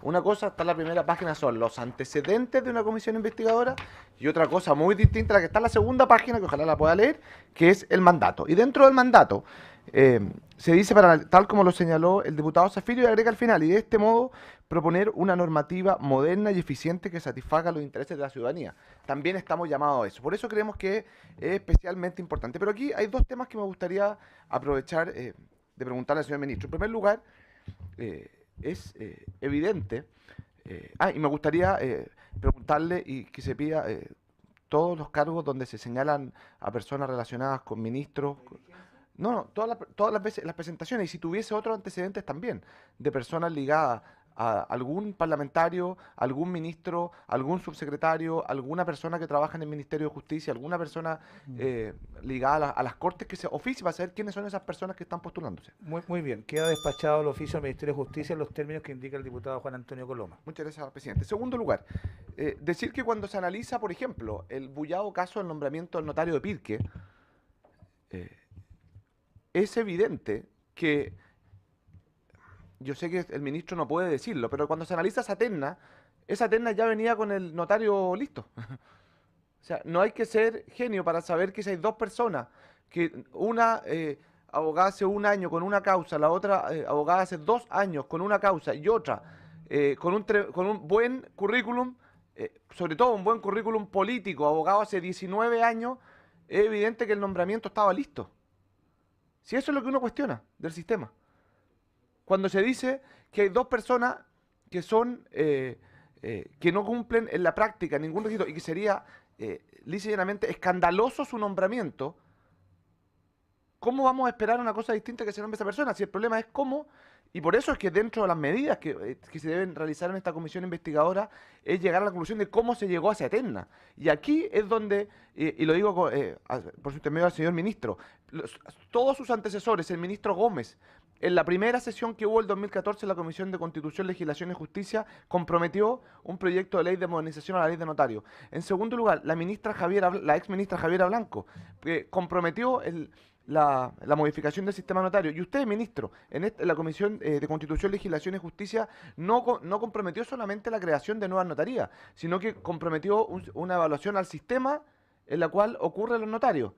Una cosa, está en la primera página, son los antecedentes de una comisión investigadora, y otra cosa muy distinta, la que está en la segunda página, que ojalá la pueda leer, que es el mandato. Y dentro del mandato se dice, tal como lo señaló el diputado Zafirio, y agrega al final, y de este modo proponer una normativa moderna y eficiente que satisfaga los intereses de la ciudadanía. También estamos llamados a eso. Por eso creemos que es especialmente importante. Pero aquí hay dos temas que me gustaría aprovechar de preguntarle al señor ministro. En primer lugar, es evidente, y me gustaría preguntarle y que se pida todos los cargos donde se señalan a personas relacionadas con ministros, todas las veces las presentaciones, y si tuviese otros antecedentes también, de personas ligadas a algún parlamentario, algún ministro, algún subsecretario, alguna persona que trabaja en el Ministerio de Justicia, alguna persona ligada a las Cortes que se oficie para saber quiénes son esas personas que están postulándose. Muy bien, queda despachado el oficio del Ministerio de Justicia en los términos que indica el diputado Juan Antonio Coloma. Muchas gracias, presidente. Segundo lugar, decir que cuando se analiza, por ejemplo, el bullado caso del nombramiento del notario de Pirque, es evidente que, yo sé que el ministro no puede decirlo, pero cuando se analiza esa terna ya venía con el notario listo. O sea, no hay que ser genio para saber que si hay dos personas, que una abogada hace 1 año con una causa, la otra abogada hace 2 años con una causa y otra con un buen currículum, sobre todo un buen currículum político, abogado hace 19 años, es evidente que el nombramiento estaba listo. Si eso es lo que uno cuestiona del sistema. Cuando se dice que hay 2 personas que son que no cumplen en la práctica ningún requisito y que sería lisa y llanamente escandaloso su nombramiento, ¿cómo vamos a esperar una cosa distinta que se nombre esa persona? Si el problema es cómo, y por eso es que dentro de las medidas que se deben realizar en esta comisión investigadora es llegar a la conclusión de cómo se llegó a esa terna. Y aquí es donde, y lo digo por su intermedio al señor ministro, todos sus antecesores, el ministro Gómez, en la primera sesión que hubo el 2014 en la Comisión de Constitución, Legislación y Justicia, comprometió un proyecto de ley de modernización a la ley de notario. En segundo lugar, la ex ministra Javiera Blanco, comprometió la modificación del sistema notario. Y usted, ministro, en la Comisión de Constitución, Legislación y Justicia no comprometió solamente la creación de nuevas notarías, sino que comprometió una evaluación al sistema en la cual ocurren los notarios,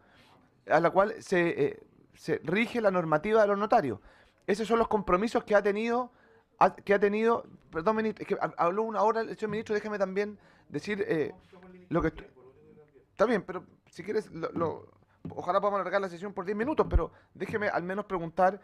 a la cual se rige la normativa de los notarios. Esos son los compromisos que ha tenido, perdón, ministro, es que habló 1 hora el señor ministro, déjeme también decir lo que... Está bien, pero si quieres, ojalá podamos alargar la sesión por 10 minutos, pero déjeme al menos preguntar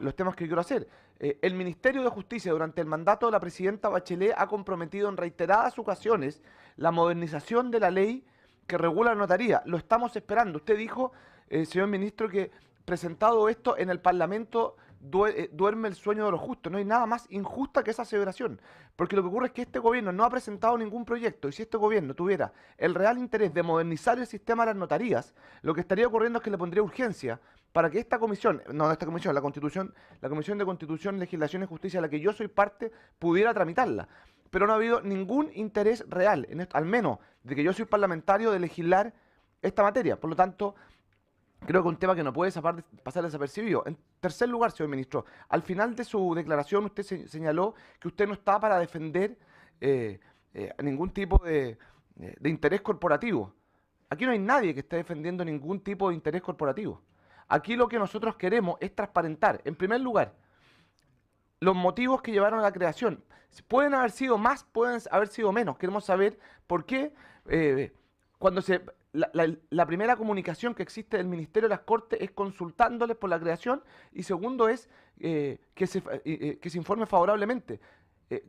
los temas que quiero hacer. El Ministerio de Justicia, durante el mandato de la presidenta Bachelet, ha comprometido en reiteradas ocasiones la modernización de la ley que regula la notaría. Lo estamos esperando. Usted dijo, señor ministro, que presentado esto en el Parlamento duerme el sueño de los justos. No hay nada más injusta que esa aseveración, porque lo que ocurre es que este gobierno no ha presentado ningún proyecto, y si este gobierno tuviera el real interés de modernizar el sistema de las notarías, lo que estaría ocurriendo es que le pondría urgencia para que esta comisión, la Comisión de Constitución, Legislación y Justicia, a la que yo soy parte, pudiera tramitarla. Pero no ha habido ningún interés real, al menos de que yo soy parlamentario, de legislar esta materia. Por lo tanto, creo que es un tema que no puede pasar desapercibido. En tercer lugar, señor ministro, al final de su declaración usted señaló que usted no está para defender ningún tipo de interés corporativo. Aquí no hay nadie que esté defendiendo ningún tipo de interés corporativo. Aquí lo que nosotros queremos es transparentar, en primer lugar, los motivos que llevaron a la creación. Pueden haber sido más, pueden haber sido menos. Queremos saber por qué cuando la primera comunicación que existe del Ministerio de las Cortes es consultándoles por la creación, y segundo es que se informe favorablemente.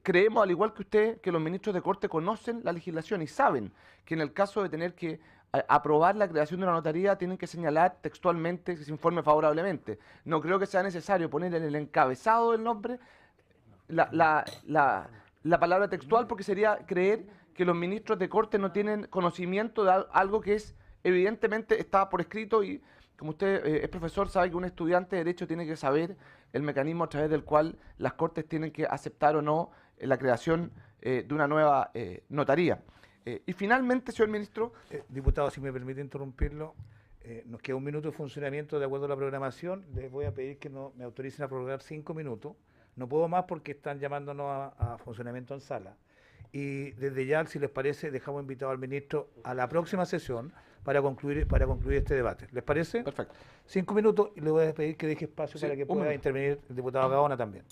Creemos, al igual que usted, que los ministros de Corte conocen la legislación y saben que en el caso de tener que aprobar la creación de una notaría tienen que señalar textualmente que se informe favorablemente. No creo que sea necesario poner en el encabezado del nombre la palabra textual, porque sería creer que los ministros de Corte no tienen conocimiento de algo que es evidentemente está por escrito, y como usted es profesor, sabe que un estudiante de Derecho tiene que saber el mecanismo a través del cual las Cortes tienen que aceptar o no la creación de una nueva notaría. Y finalmente, señor ministro... diputado, si me permite interrumpirlo, nos queda 1 minuto de funcionamiento de acuerdo a la programación. Les voy a pedir que me autoricen a prorrogar 5 minutos. No puedo más porque están llamándonos a funcionamiento en sala. Y desde ya, si les parece, dejamos invitado al ministro a la próxima sesión para concluir este debate. ¿Les parece? Perfecto. 5 minutos, y le voy a pedir que deje espacio para que pueda intervenir el diputado Gaona también.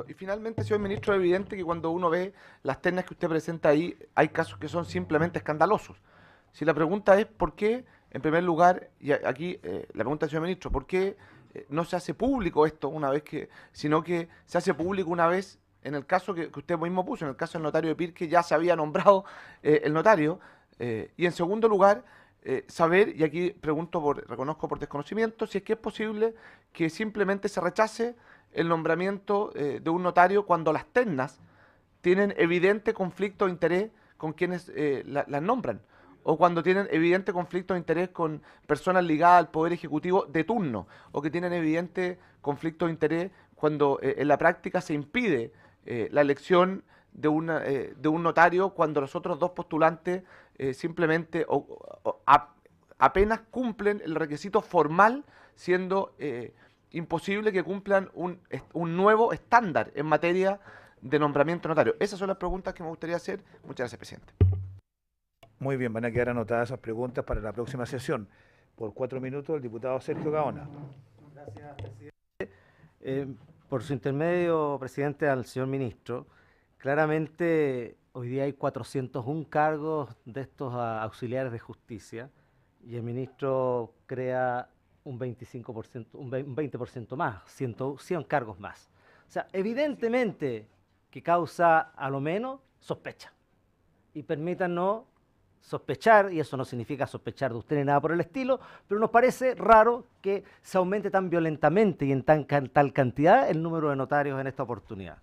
Y finalmente, señor ministro, es evidente que cuando uno ve las ternas que usted presenta ahí, hay casos que son simplemente escandalosos. Si la pregunta es por qué, en primer lugar, y aquí la pregunta del señor ministro, ¿por qué no se hace público esto una vez sino que se hace público una vez, en el caso que usted mismo puso, en el caso del notario de Pirque, ya se había nombrado el notario? Y en segundo lugar, saber, y aquí reconozco por desconocimiento, si es que es posible que simplemente se rechace el nombramiento de un notario cuando las ternas tienen evidente conflicto de interés con quienes las nombran, o cuando tienen evidente conflicto de interés con personas ligadas al Poder Ejecutivo de turno, o que tienen evidente conflicto de interés cuando en la práctica se impide la elección de un notario cuando los otros dos postulantes simplemente apenas cumplen el requisito formal, siendo imposible que cumplan un nuevo estándar en materia de nombramiento notario. Esas son las preguntas que me gustaría hacer. Muchas gracias, presidente. Muy bien, van a quedar anotadas esas preguntas para la próxima sesión. Por 4 minutos, el diputado Sergio Gaona. Gracias, presidente. Por su intermedio, presidente, al señor ministro, claramente hoy día hay 401 cargos de estos auxiliares de justicia y el ministro crea un 25%, un 20% más, 100 cargos más. O sea, evidentemente que causa a lo menos sospecha. Y permítanos sospechar, y eso no significa sospechar de usted ni nada por el estilo, pero nos parece raro que se aumente tan violentamente y en tal cantidad el número de notarios en esta oportunidad.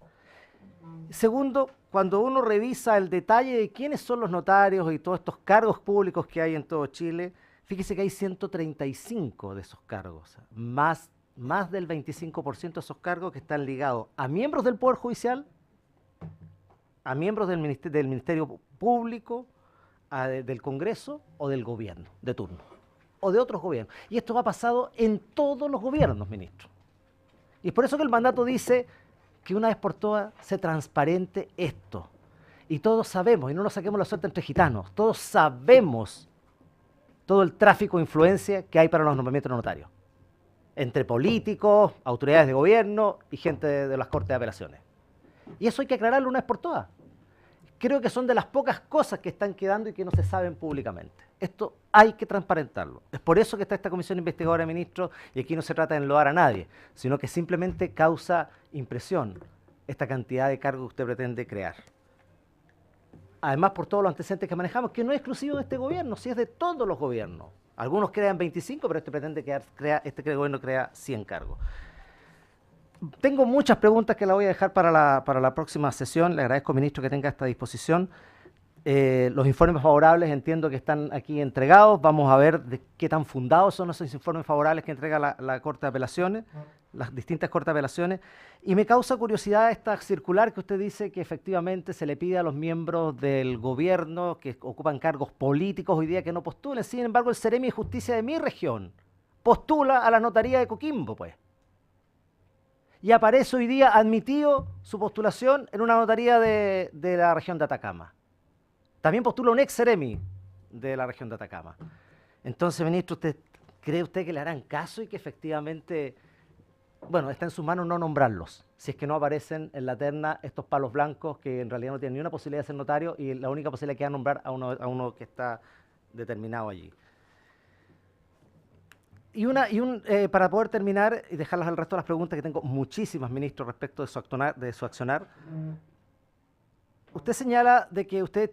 Segundo, cuando uno revisa el detalle de quiénes son los notarios y todos estos cargos públicos que hay en todo Chile, fíjese que hay 135 de esos cargos, más del 25% de esos cargos que están ligados a miembros del Poder Judicial, a miembros del Ministerio Público, del Congreso o del gobierno de turno, o de otros gobiernos. Y esto ha pasado en todos los gobiernos, ministro. Y es por eso que el mandato dice que una vez por todas se transparente esto. Y todos sabemos, y no nos saquemos la suerte entre gitanos, todos sabemos todo el tráfico de influencia que hay para los nombramientos de notarios, entre políticos, autoridades de gobierno y gente de las Cortes de Apelaciones. Y eso hay que aclararlo una vez por todas. Creo que son de las pocas cosas que están quedando y que no se saben públicamente. Esto hay que transparentarlo. Es por eso que está esta comisión investigadora, ministro, y aquí no se trata de enlodar a nadie, sino que simplemente causa impresión esta cantidad de cargos que usted pretende crear. Además, por todos los antecedentes que manejamos, que no es exclusivo de este gobierno, sí es de todos los gobiernos. Algunos crean 25, pero este gobierno crea 100 cargos. Tengo muchas preguntas que la voy a dejar para la próxima sesión. Le agradezco, ministro, que tenga esta disposición. Los informes favorables entiendo que están aquí entregados. Vamos a ver de qué tan fundados son esos informes favorables que entrega la Corte de Apelaciones, las distintas Cortes de Apelaciones. Y me causa curiosidad esta circular que usted dice que efectivamente se le pide a los miembros del gobierno que ocupan cargos políticos hoy día que no postulen. Sin embargo, el Seremi de Justicia de mi región postula a la notaría de Coquimbo, pues. Y aparece hoy día admitido su postulación en una notaría de la región de Atacama. También postula un ex Seremi de la región de Atacama. Entonces, ministro, ¿cree usted que le harán caso y que efectivamente, bueno, está en sus manos no nombrarlos, si es que no aparecen en la terna estos palos blancos que en realidad no tienen ni una posibilidad de ser notario y la única posibilidad que es nombrar a uno que está determinado allí? Para poder terminar y dejarlas al resto de las preguntas, que tengo muchísimas, ministro, respecto de su accionar. Usted señala de que usted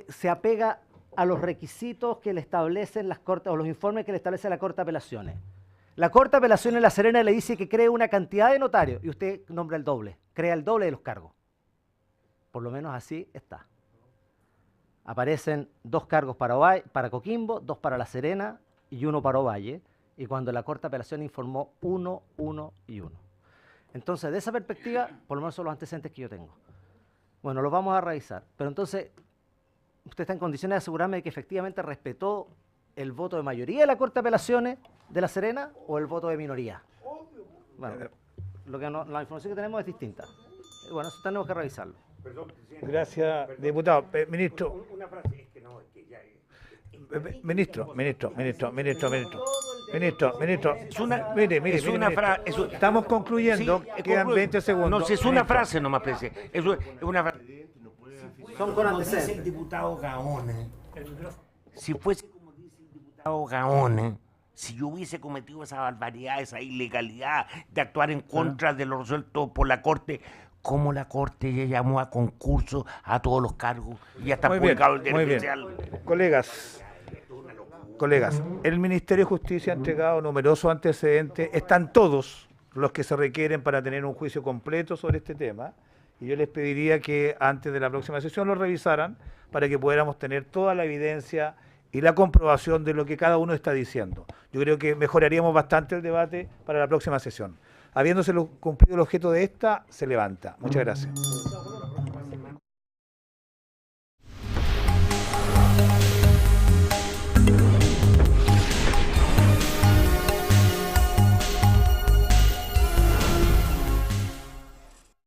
se apega a los requisitos que le establecen las Cortes o los informes que le establece la Corte de Apelaciones. La Corte de Apelaciones de La Serena le dice que cree una cantidad de notarios y usted nombra el doble, crea el doble de los cargos. Por lo menos así está. Aparecen 2 cargos para Coquimbo, 2 para La Serena y 1 para Ovalle. Y cuando la Corte de Apelaciones informó 1, 1 y 1. Entonces, de esa perspectiva, por lo menos son los antecedentes que yo tengo. Bueno, los vamos a revisar. Pero entonces, ¿usted está en condiciones de asegurarme de que efectivamente respetó el voto de mayoría de la Corte de Apelaciones de La Serena o el voto de minoría? Bueno, la información que tenemos es distinta. Bueno, eso tenemos que revisarlo. Perdón, presidente. Gracias, diputado. Ministro. Una frase, es que no, es que ya... Ministro. Estamos concluyendo, Sí, quedan 20 segundos. No, si es una frase nomás, presidente. Es una frase. Son con Como dice antecedentes. el diputado Gaona, si fuese como dice el diputado Gaona, si yo hubiese cometido esa barbaridad, esa ilegalidad de actuar en contra de lo resuelto por la Corte, ¿cómo la Corte ya llamó a concurso a todos los cargos y ya está publicado el diario oficial? Colegas, el Ministerio de Justicia ha entregado numerosos antecedentes, están todos los que se requieren para tener un juicio completo sobre este tema. Y yo les pediría que antes de la próxima sesión lo revisaran para que pudiéramos tener toda la evidencia y la comprobación de lo que cada uno está diciendo. Yo creo que mejoraríamos bastante el debate para la próxima sesión. Habiéndose cumplido el objeto de esta, se levanta. Muchas gracias.